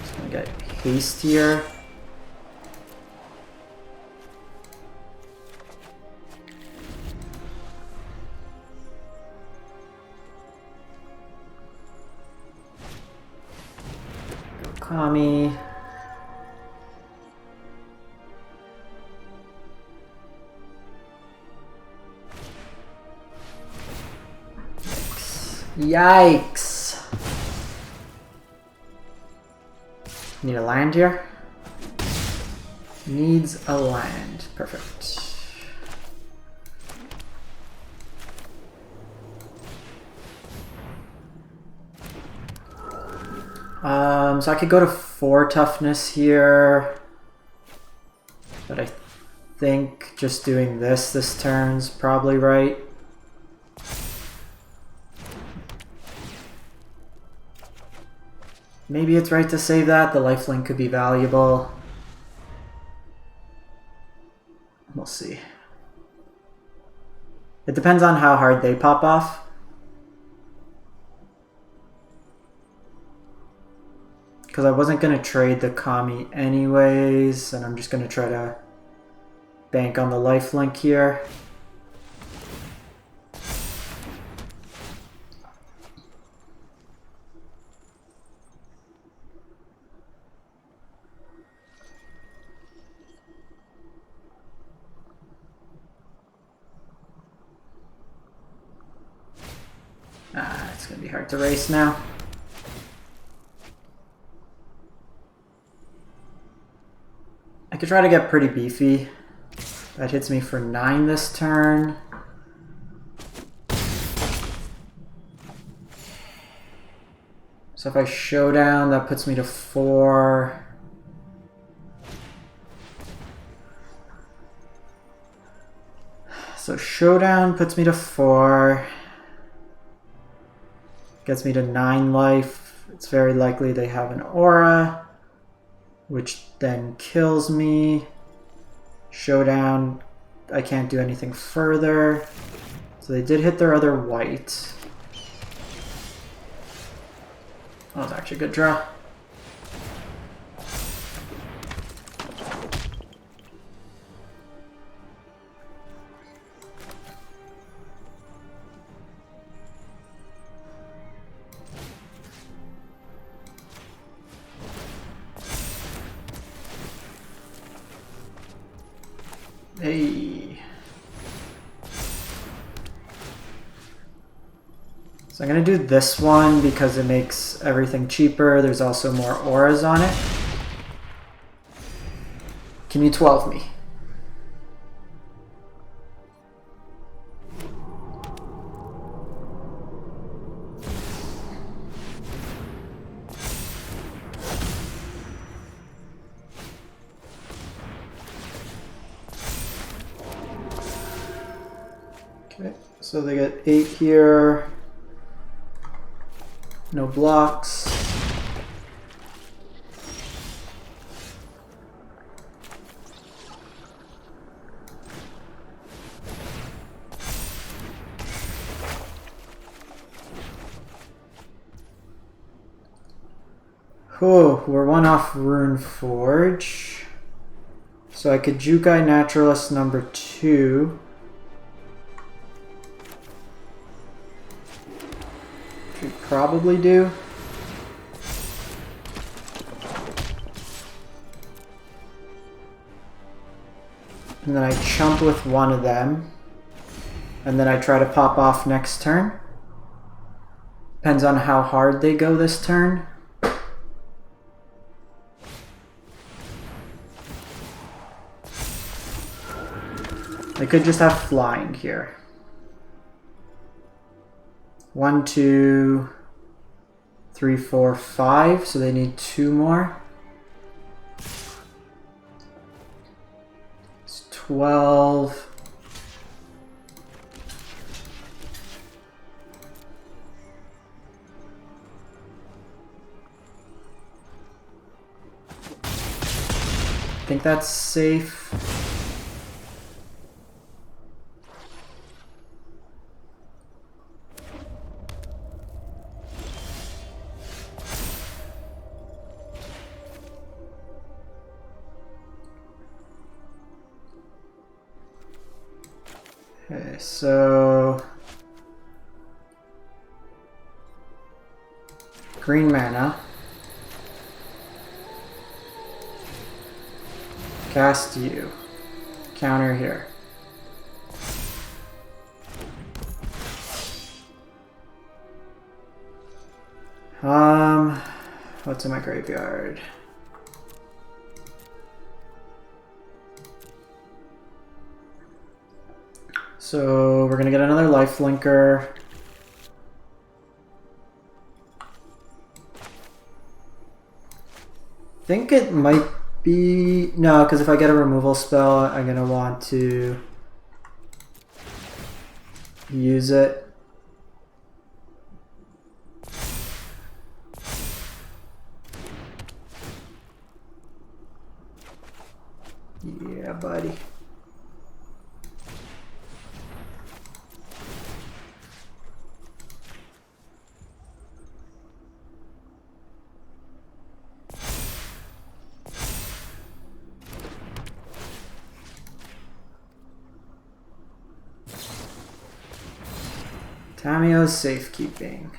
Just gonna get haste here. Kami. Yikes. Need a land here? Needs a land. Perfect. So I could go to 4 toughness here, but I think just doing this turn's probably right. Maybe it's right to save that. The lifelink could be valuable. We'll see. It depends on how hard they pop off. Because I wasn't going to trade the Kami anyways, and I'm just going to try to bank on the lifelink here. It's going to be hard to race now. I could try to get pretty beefy. That hits me for 9 this turn. So if I showdown, that puts me to 4. So showdown puts me to 4. Gets me to 9 life. It's very likely they have an aura, which then kills me. Showdown, I can't do anything further. So they did hit their other white. That was actually a good draw. Hey. So I'm going to do this one because it makes everything cheaper. There's also more auras on it. Can you 12 me? So they get 8 here, no blocks. Oh, we're one off Rune Forge. So I could Jukai Naturalist number 2. Which we probably do. And then I chump with one of them. And then I try to pop off next turn. Depends on how hard they go this turn. They could just have flying here. 1, 2, 3, 4, 5. So they need 2 more. 12. I think that's safe. Okay, so green mana. Cast you. Counter here. What's in my graveyard? So we're gonna get another lifelinker. I think it might be... No, because if I get a removal spell, I'm gonna want to use it. Yeah, buddy. Tamio's safekeeping.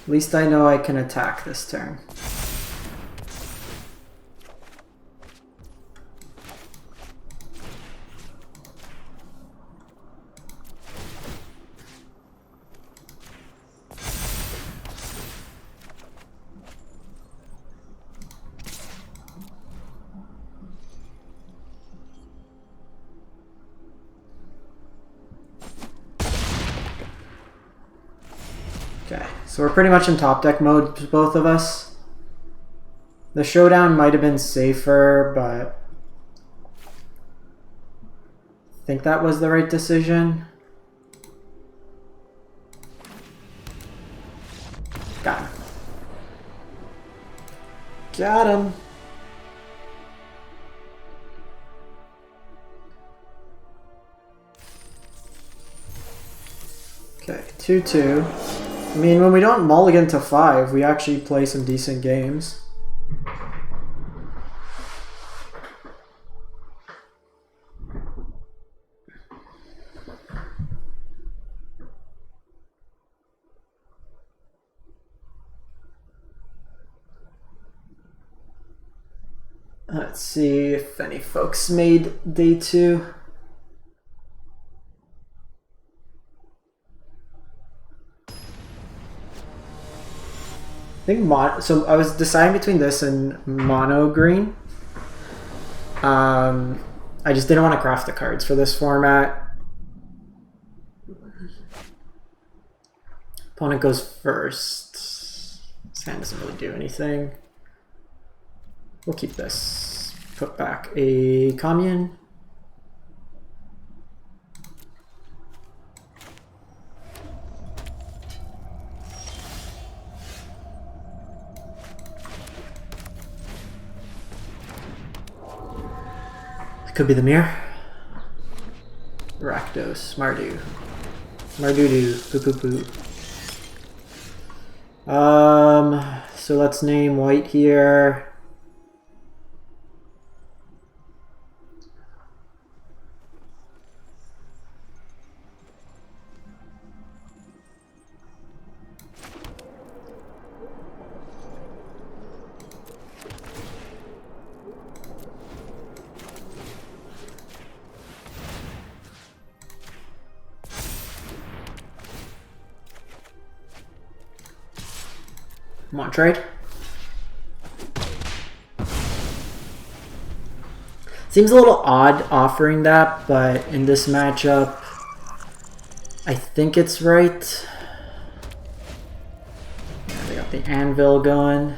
At least I know I can attack this turn. Okay, so we're pretty much in top deck mode, both of us. The showdown might have been safer, but I think that was the right decision. Got him. Got him. Okay, 2-2. I mean, when we don't mulligan to 5, we actually play some decent games. Let's see if any folks made day 2. I think so I was deciding between this and mono green. I just didn't want to craft the cards for this format. Opponent goes first. This hand doesn't really do anything. We'll keep this. Put back a commune. Could be the mirror. Rakdos, Mardu. Mardudu. Poo poo poo. So let's name white here. Want trade? Seems a little odd offering that, but in this matchup, I think it's right. Yeah, they got the anvil going.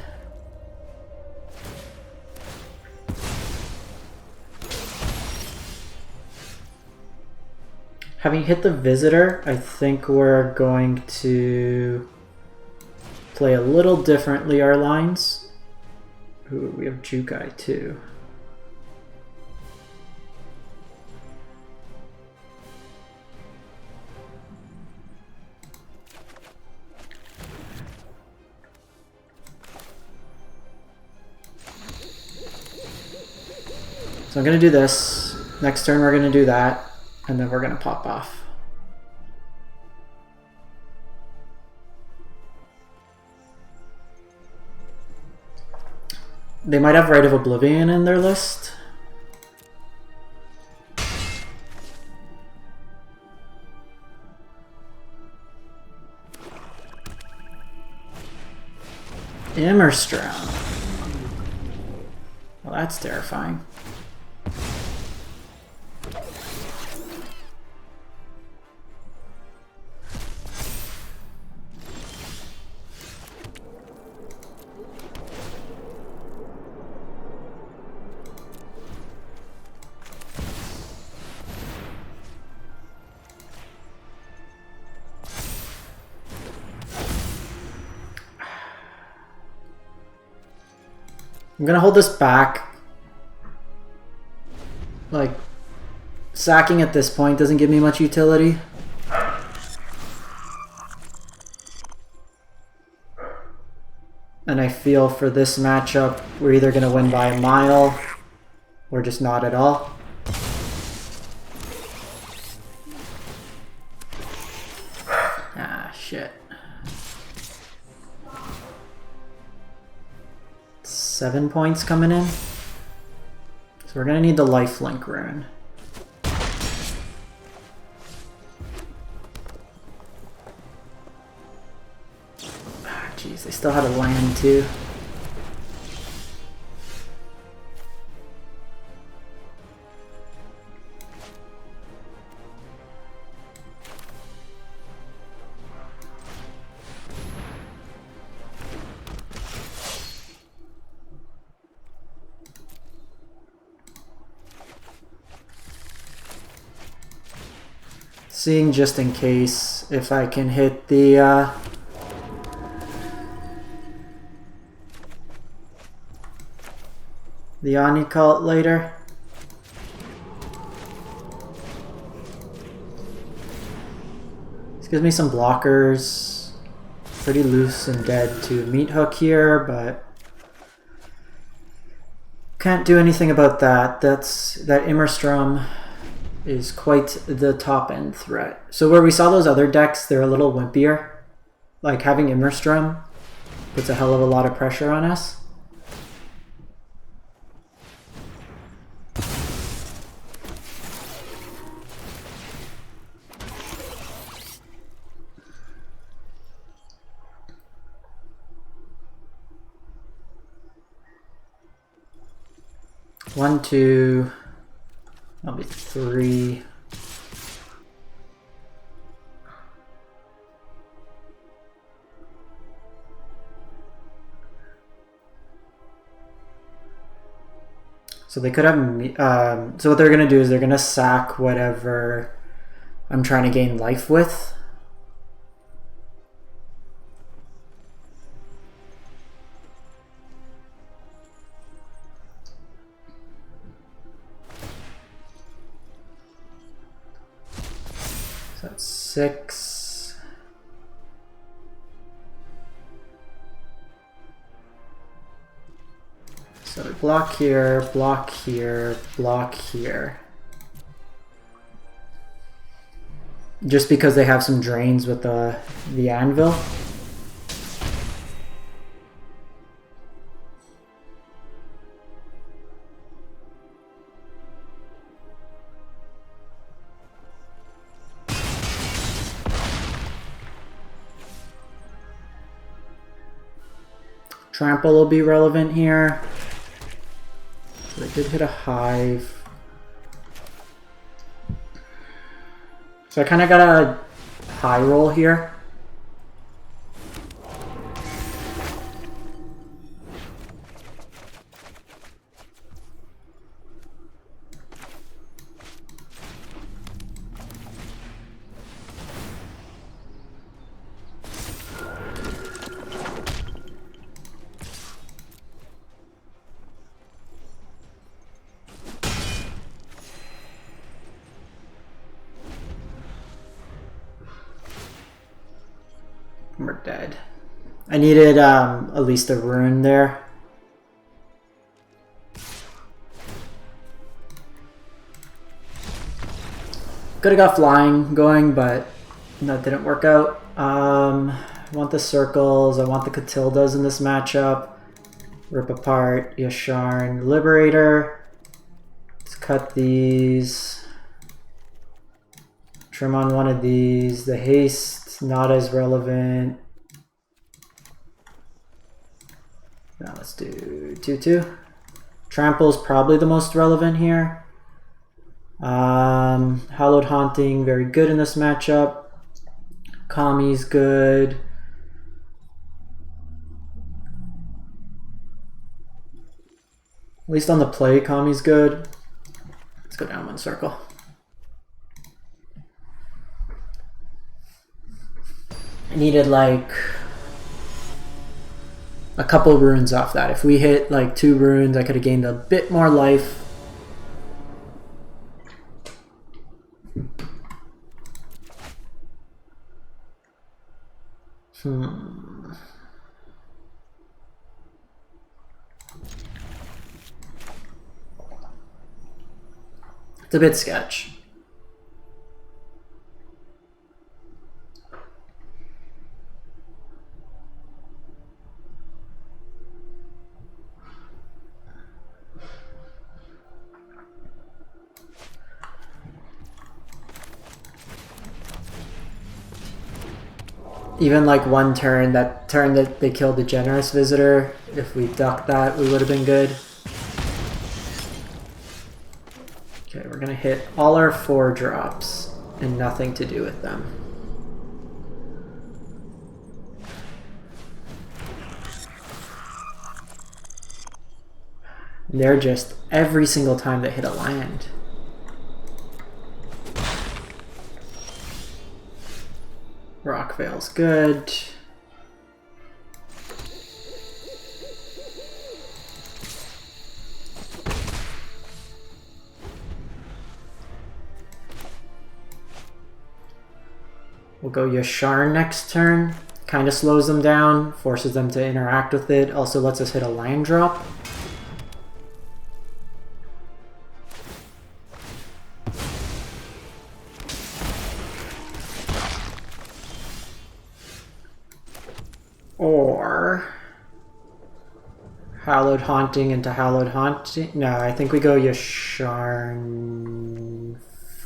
Having hit the visitor, I think we're going to play a little differently our lines. Ooh, we have Jukai too. So I'm going to do this. Next turn we're going to do that. And then we're going to pop off. They might have Rite of Oblivion in their list. Immerstrom. Well, that's terrifying. I'm gonna hold this back. Like, sacking at this point doesn't give me much utility. And I feel for this matchup, we're either gonna win by a mile or just not at all. Ah, shit. 7 points coming in. So we're gonna need the lifelink rune. Ah, jeez, they still had a land too. Seeing just in case if I can hit the Ani cult later. This gives me some blockers. Pretty loose and dead to meat hook here, but can't do anything about that. That Immerstrom is quite the top end threat. So where we saw those other decks, they're a little wimpier. Like having Immerstrom puts a hell of a lot of pressure on us. One, two, that'll be 3. So they could have, so what they're going to do is they're going to sack whatever I'm trying to gain life with. So that's 6. So we block here, block here, block here. Just because they have some drains with the anvil. Trample will be relevant here. So they did hit a hive. So I kind of got a high roll here. We're dead. I needed at least a rune there. Could have got flying going, but that didn't work out. I want the circles. I want the Catildas in this matchup. Rip apart Yasharn Liberator. Let's cut these. Trim on one of these. The haste. Not as relevant. Now let's do 2/2. Trample is probably the most relevant here. Hallowed Haunting, very good in this matchup. Kami's good. At least on the play, Kami's good. Let's go down one circle. I needed like a couple runes off that. If we hit like 2 runes, I could have gained a bit more life. It's a bit sketch. Even like one turn, that turn that they killed the Generous Visitor, if we ducked that, we would have been good. Okay, we're gonna hit all our 4 drops and nothing to do with them. And they're just every single time they hit a land. Rockvale's good. We'll go Yasharn next turn. Kind of slows them down, forces them to interact with it, also lets us hit a land drop. Or Hallowed Haunting into Hallowed Haunting. No, I think we go Yasharn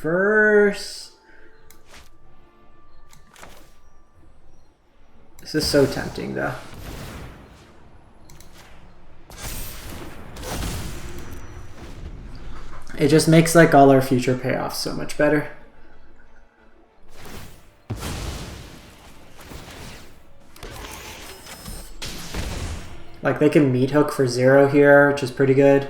first. This is so tempting though. It just makes like all our future payoffs so much better. Like they can meat hook for 0 here, which is pretty good.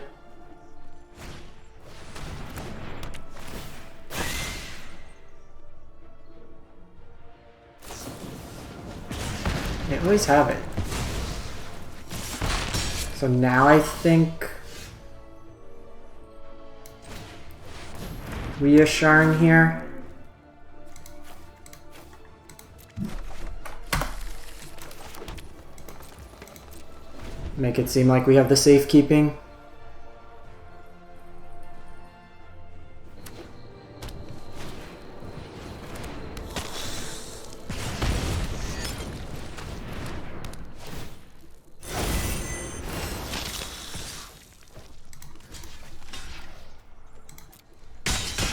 They always have it. So now I think we Yasharn here. Make it seem like we have the safekeeping.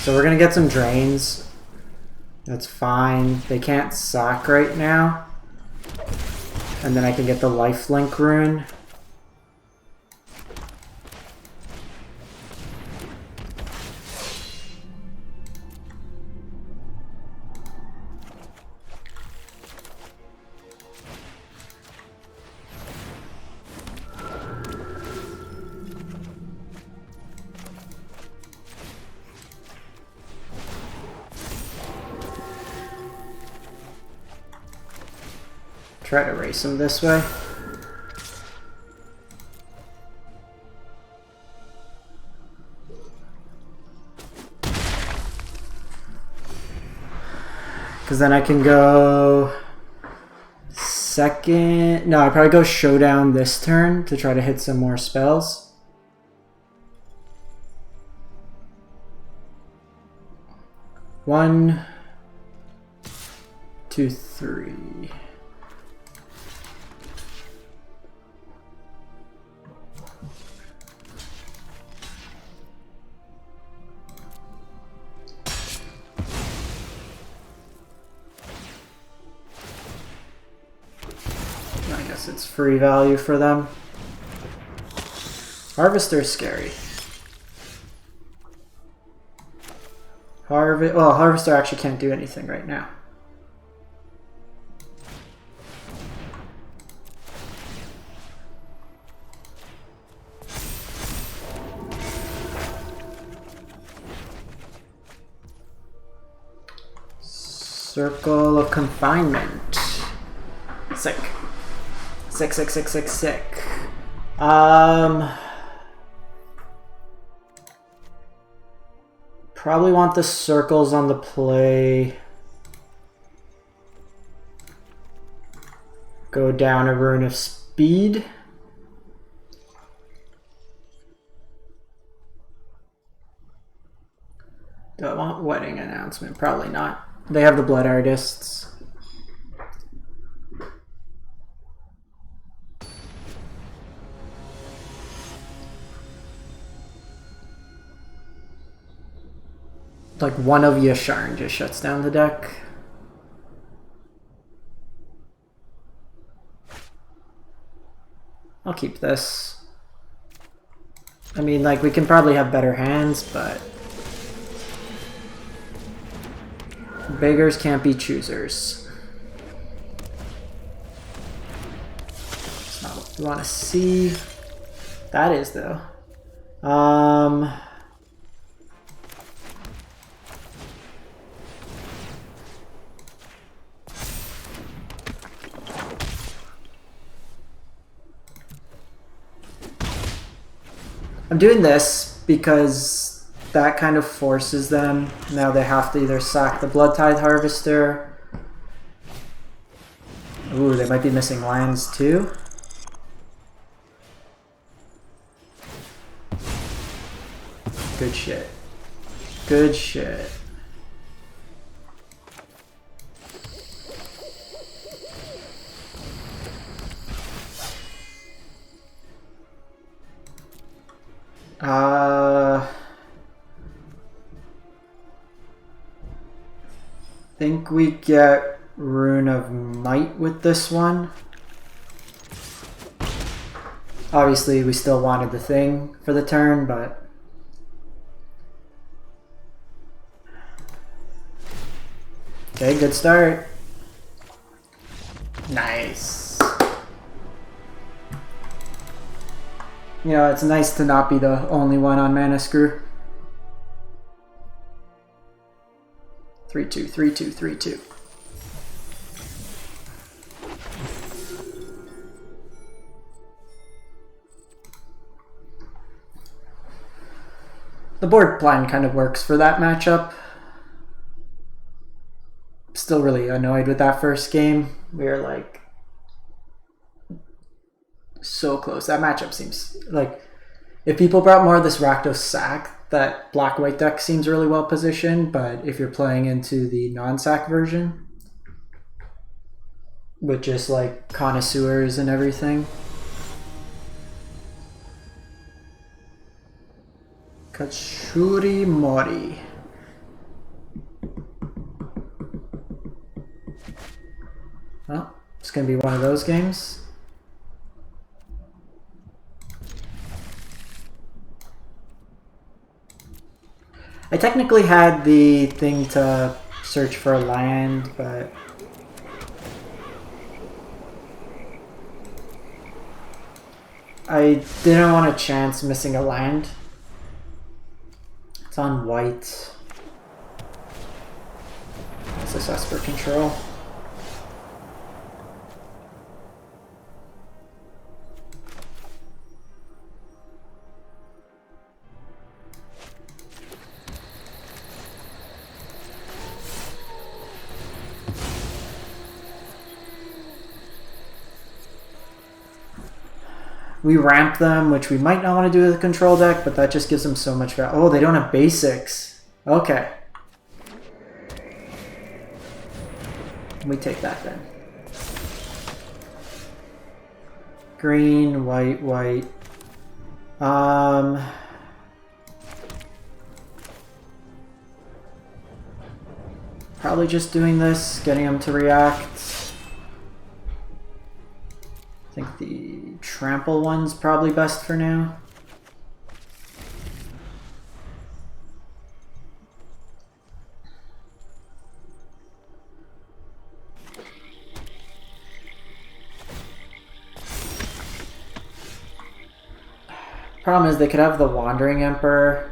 So we're gonna get some drains. That's fine. They can't sack right now. And then I can get the lifelink rune. Try to race him this way. Because then I can go second. No, I'd probably go showdown this turn to try to hit some more spells. One, two, three. It's free value for them. Harvester's scary. Well, Harvester actually can't do anything right now. Circle of Confinement. Sick. Sick. Probably want the circles on the play. Go down a Rune of Speed. Do I want Wedding Announcement? Probably not. They have the Blood Artists. Like one of Yasharn just shuts down the deck. I'll keep this. I mean, like, we can probably have better hands, but beggars can't be choosers. That's not what we want to see. That is, though. I'm doing this because that kind of forces them. Now they have to either sack the Blood Tithe Harvester. Ooh, they might be missing lands too. Good shit. Good shit. Think we get Rune of Might with this one. Obviously, we still wanted the thing for the turn, but okay, good start. Nice. You know, it's nice to not be the only one on Mana Screw. 3-2, 3-2, 3-2. The board plan kind of works for that matchup. Still really annoyed with that first game. We were like so close. That matchup seems like if people brought more of this Rakdos sack, that black-white deck seems really well positioned, but if you're playing into the non-sack version with just like connoisseurs and everything. Kachuri Mori. Well, it's going to be one of those games. I technically had the thing to search for a land, but I didn't want a chance missing a land. It's on white. It's this Esper control. We ramp them, which we might not want to do with a control deck, but that just gives them so much value. Oh, they don't have basics. Okay. We take that then. Green, white, white. Probably just doing this, getting them to react. I think the trample one's probably best for now. Problem is they could have the Wandering Emperor.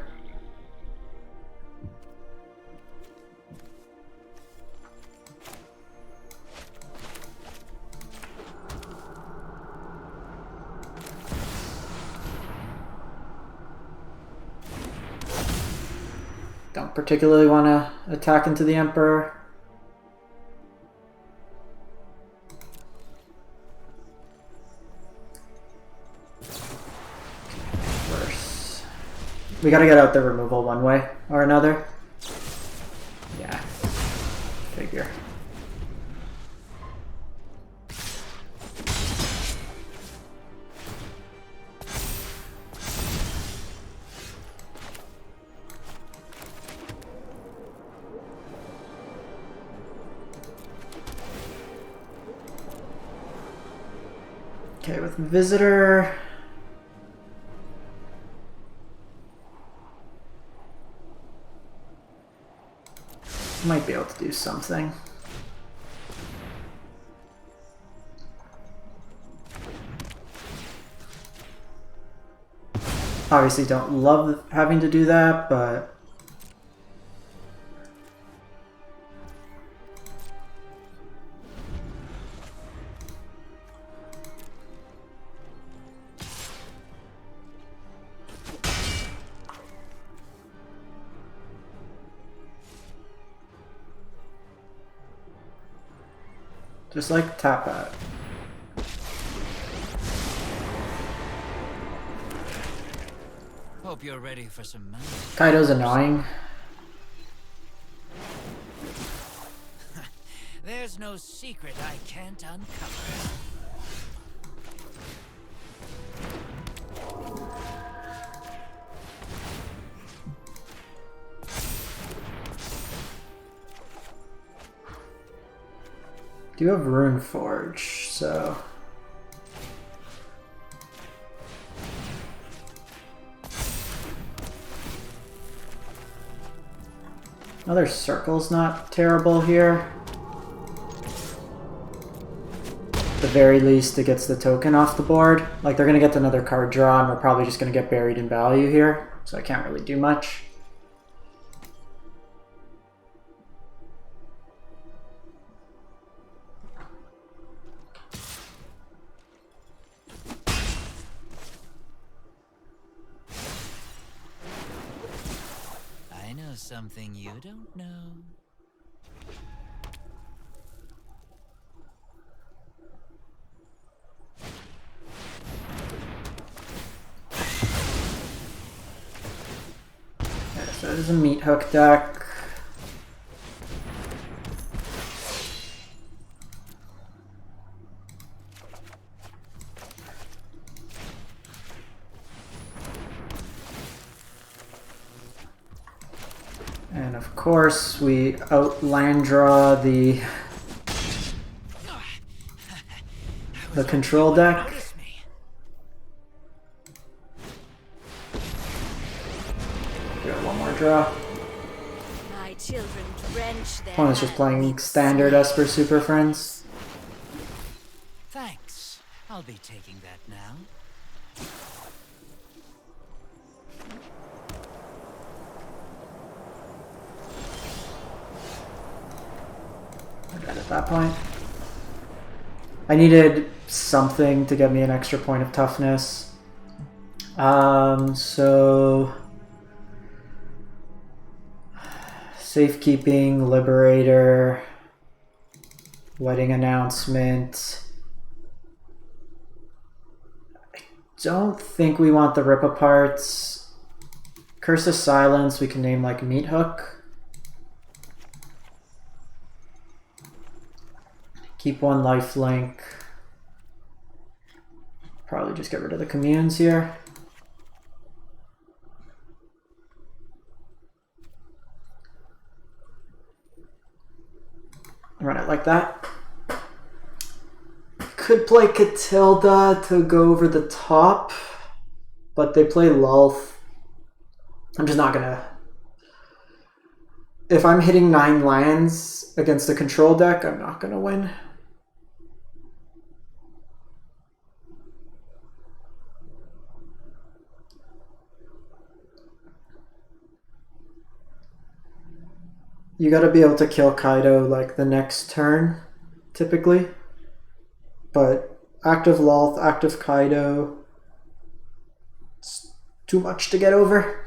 Don't particularly want to attack into the Emperor. Worse. We gotta get out the removal one way or another. Yeah. Figure. Okay, with Visitor, might be able to do something. Obviously don't love having to do that, but just like tap out. Hope you're ready for some money. Kaido's annoying. There's no secret I can't uncover. Do have Rune Forge, so another circle's not terrible here. At the very least, it gets the token off the board. Like, they're gonna get another card draw, and we're probably just gonna get buried in value here, so I can't really do much. Something you don't know. Okay, so it is a meat hook deck. And of course, we outland draw the the control deck. Notice me. Give it one more draw. My children drench their Opponent's just playing hands. standard Esper Super Friends. Thanks. I'll be taking that now. We're dead at that point. I needed something to get me an extra point of toughness. So Safekeeping, Liberator, Wedding Announcement. I don't think we want the Rip Aparts. Curse of Silence, we can name like Meat Hook. Keep one lifelink. Probably just get rid of the communes here. Run it like that. Could play Catilda to go over the top, but they play Lulth. I'm just not gonna... If I'm hitting 9 lands against a control deck, I'm not gonna win. You gotta be able to kill Kaido like the next turn, typically. But active Lulth, active Kaido, it's too much to get over.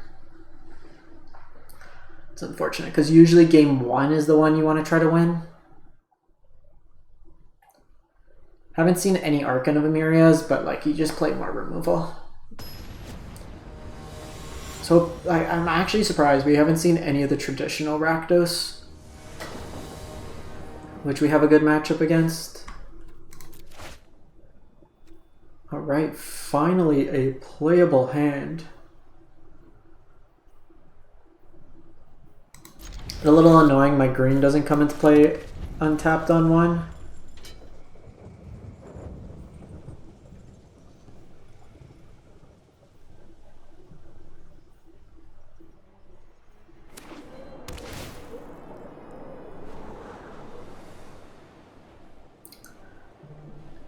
It's unfortunate, because usually game 1 is the one you want to try to win. Haven't seen any Archon of Amiria's, but like you just play more removal. So I'm actually surprised we haven't seen any of the traditional Rakdos, which we have a good matchup against. Alright, finally a playable hand. A little annoying my green doesn't come into play untapped on 1.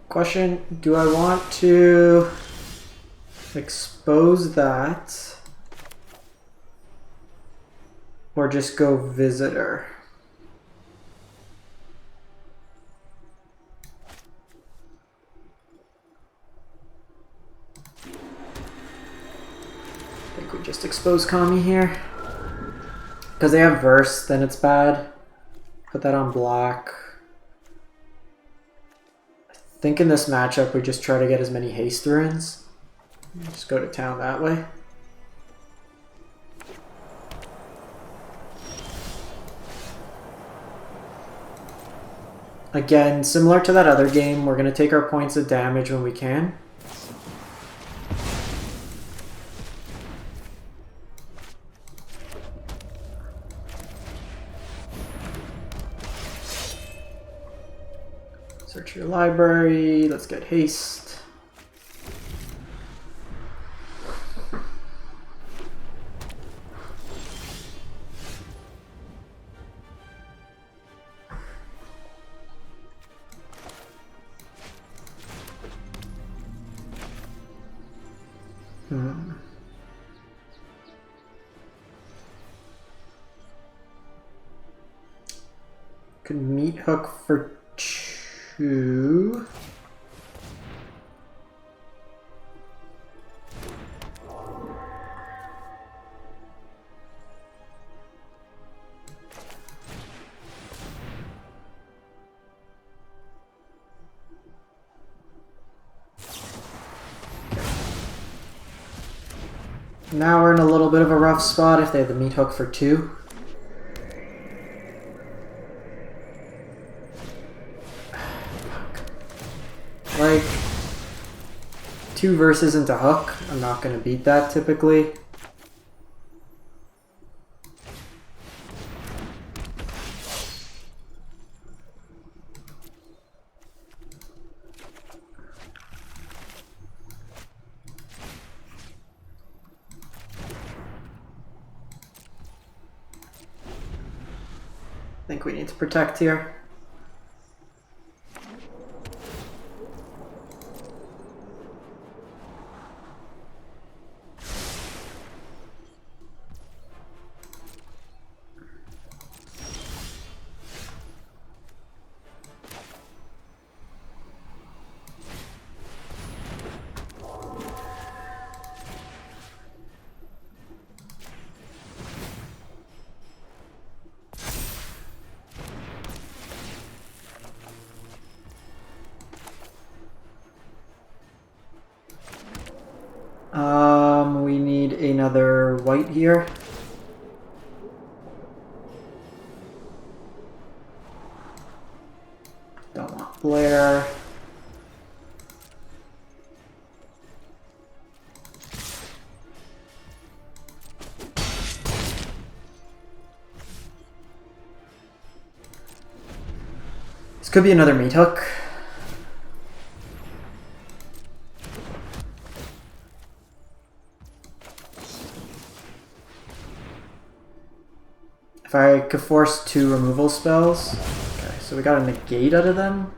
Question, do I want to expose that or just go Visitor? I think we just expose Kami here. Because they have Verse, then it's bad. Put that on black. I think in this matchup we just try to get as many haste runes. Just go to town that way. Again, similar to that other game, we're going to take our points of damage when we can. Search your library, let's get haste. Could Meat Hook for 2. Now we're in a little bit of a rough spot if they have the Meat Hook for 2. Like, 2 verses into Hook, I'm not going to beat that typically. I think we need to protect here. We need another white here. Don't want Blair. This could be another meat hook. If I could force 2 removal spells. Okay, so we got a negate out of them.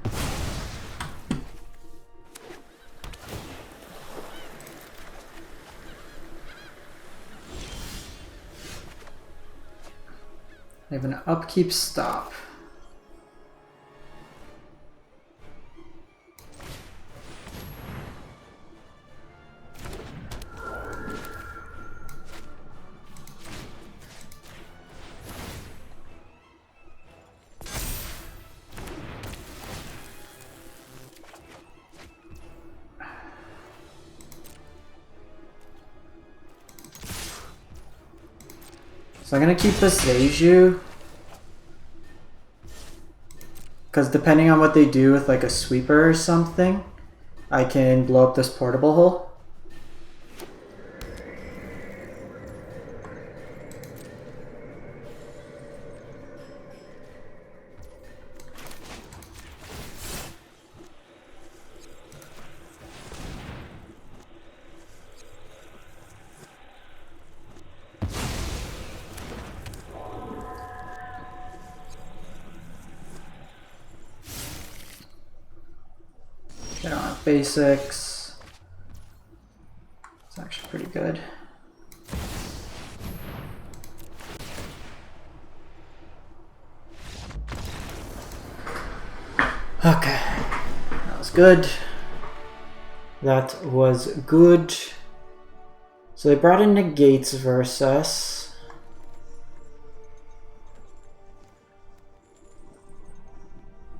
I have an upkeep stop. So I'm gonna keep the Seiju, because depending on what they do with like a sweeper or something, I can blow up this portable hole. They don't have basics. It's actually pretty good. Okay, that was good. That was good. So they brought in negates versus us.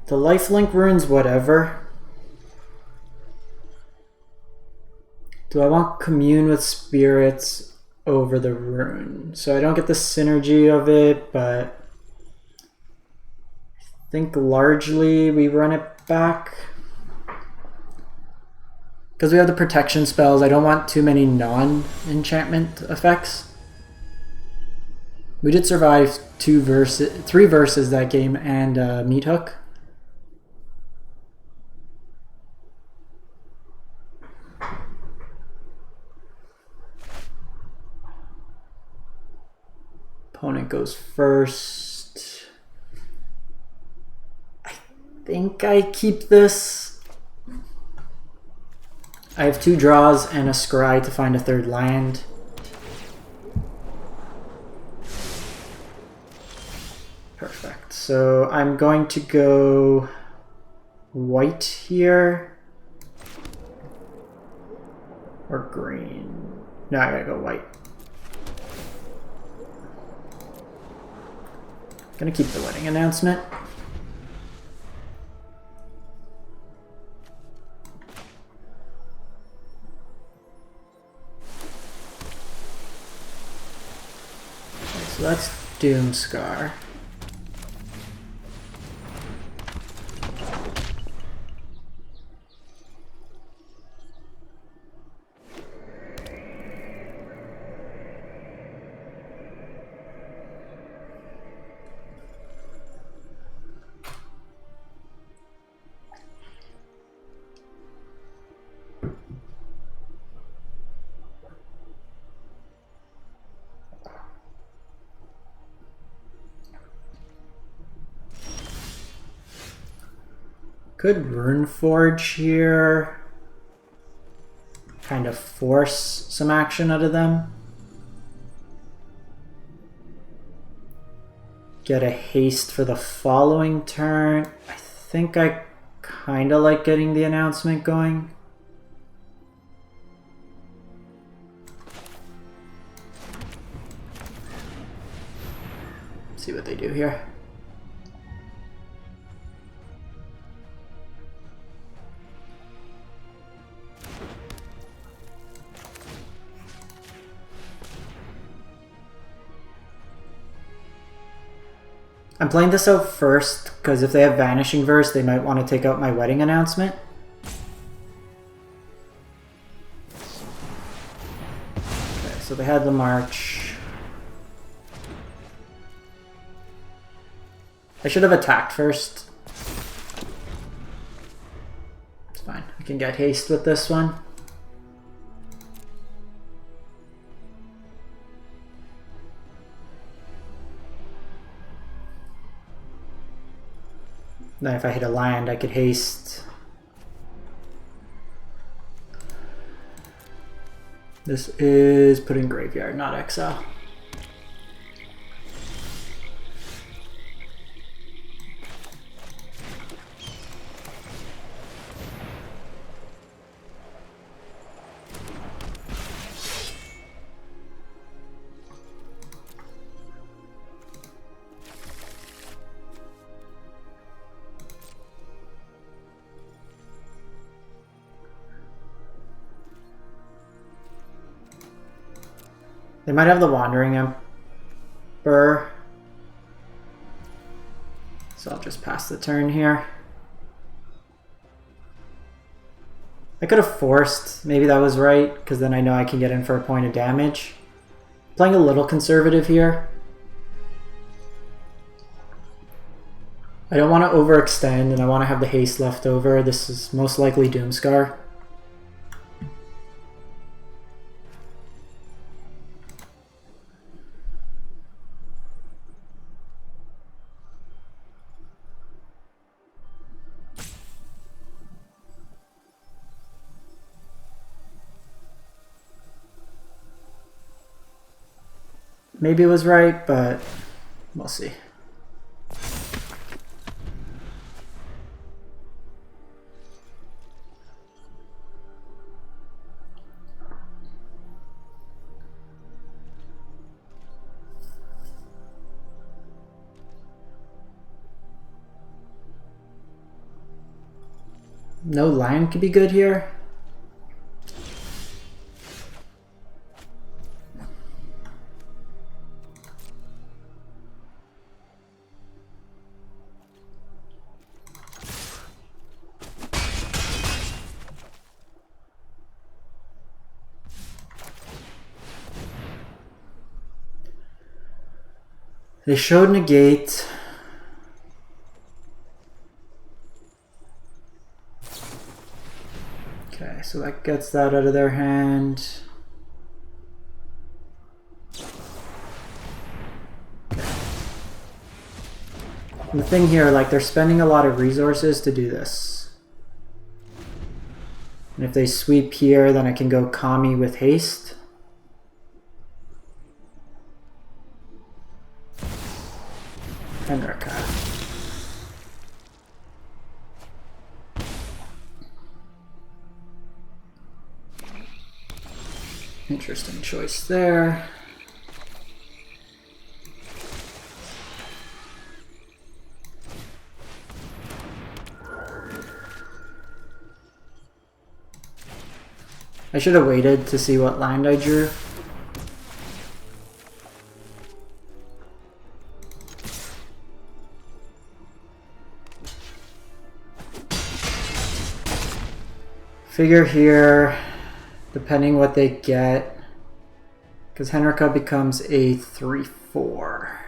The lifelink runes, whatever. Do I want commune with spirits over the rune? So I don't get the synergy of it, but I think largely we run it back. Because we have the protection spells, I don't want too many non-enchantment effects. We did survive 3 verses that game and meat hook. Opponent goes first. I think I keep this. I have 2 draws and a scry to find a 3rd land. Perfect. So I'm going to go white here. Or green. No, I gotta go white. Gonna keep the wedding announcement. Okay, so that's Doomscar. Could Runeforge here. Kind of force some action out of them. Get a haste for the following turn. I think I kind of like getting the announcement going. See what they do here. I'm playing this out first because if they have Vanishing Verse, they might want to take out my wedding announcement. Okay, so they had the March. I should have attacked first. It's fine. I can get haste with this one. Then if I hit a land, I could haste. This is put in graveyard, not exile. They might have the Wandering Emperor. So I'll just pass the turn here. I could have forced, maybe that was right, because then I know I can get in for a point of damage. Playing a little conservative here. I don't want to overextend and I want to have the haste left over. This is most likely Doomscar. Maybe it was right, but we'll see. No land could be good here. They showed negate. Okay, so that gets that out of their hand. Okay. And the thing here, like, they're spending a lot of resources to do this. And if they sweep here, then I can go Kami with haste. Henrika. Interesting choice there. I should have waited to see what land I drew. Figure here, depending what they get, because Henrika becomes a 3/4.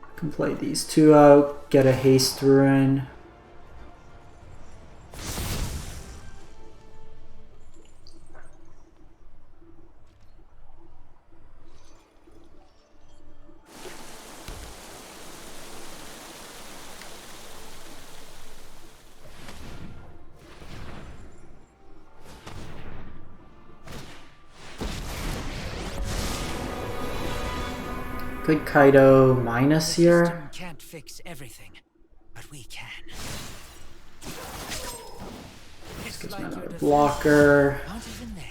I can play these two out, get a haste rune. Played Kaido minus The here. system can't fix everything, but we can. It's Gives me like your another defense blocker. aren't even there.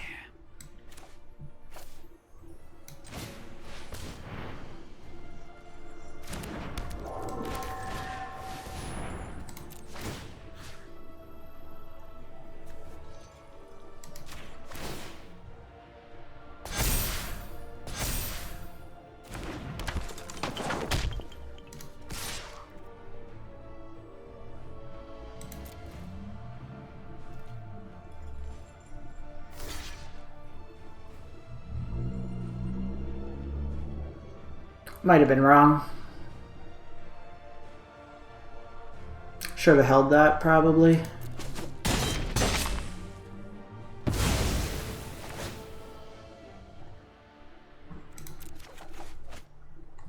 Might have been wrong. Should have held that probably.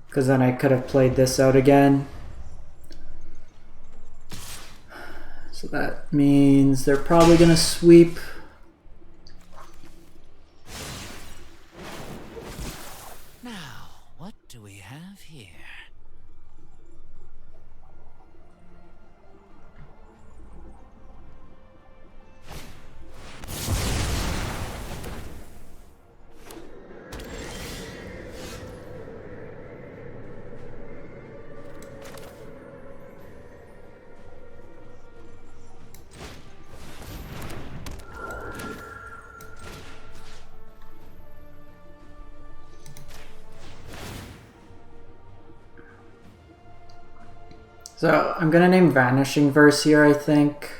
Because then I could have played this out again. So that means they're probably going to sweep. Now, what do we have here? So I'm gonna name Vanishing Verse here, I think.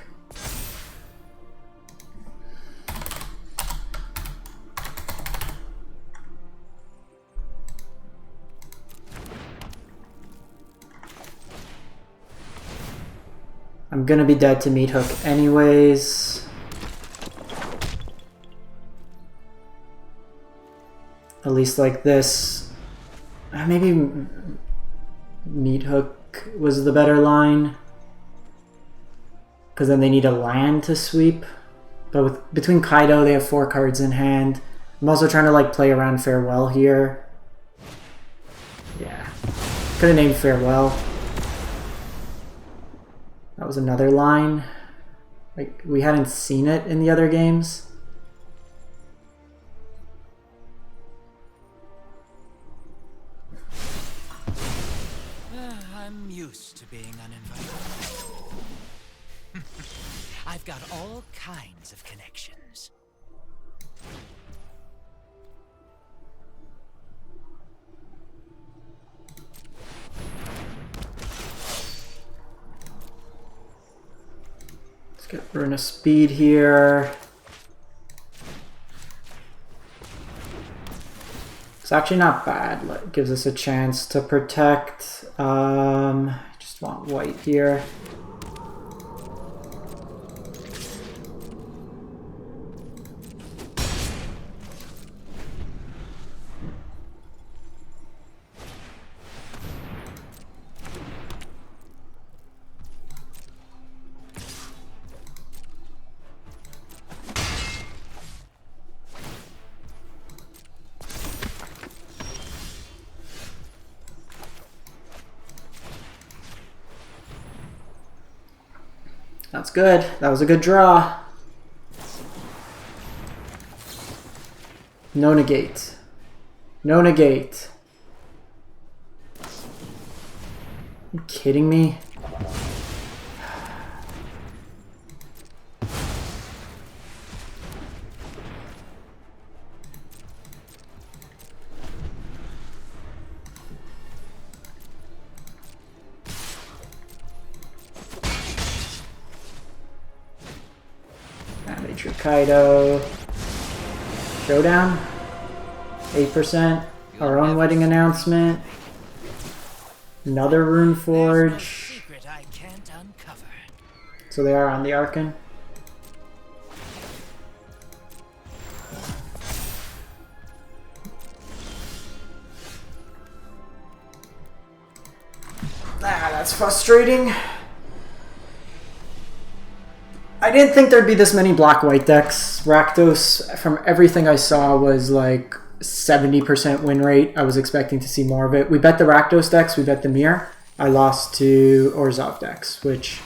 I'm gonna be dead to Meat Hook anyways. At least like this. Maybe Meat Hook was the better line. Because then they need a land to sweep. But between Kaido, they have 4 cards in hand. I'm also trying to like play around Farewell here. Yeah. Could have named Farewell. That was another line. Like, we hadn't seen it in the other games. I'm used to being uninvited. I've got all kinds of connections. Let's get Rune of Speed here. It's actually not bad. It gives us a chance to protect. Just want white here. That's good. That was a good draw. No negate. No negate. Are you kidding me? Kaido. Showdown. 8%. Our own wedding announcement. Another Rune Forge. Secret I can't uncover. So they are on the Archon. That's frustrating. I didn't think there'd be this many black-white decks. Rakdos, from everything I saw, was like 70% win rate. I was expecting to see more of it. We bet the Rakdos decks, we bet the Mirror. I lost to Orzhov decks, which,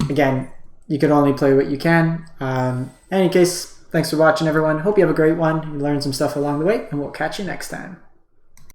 again, you can only play what you can. In any case, thanks for watching, everyone. Hope you have a great one. You learned some stuff along the way, and we'll catch you next time.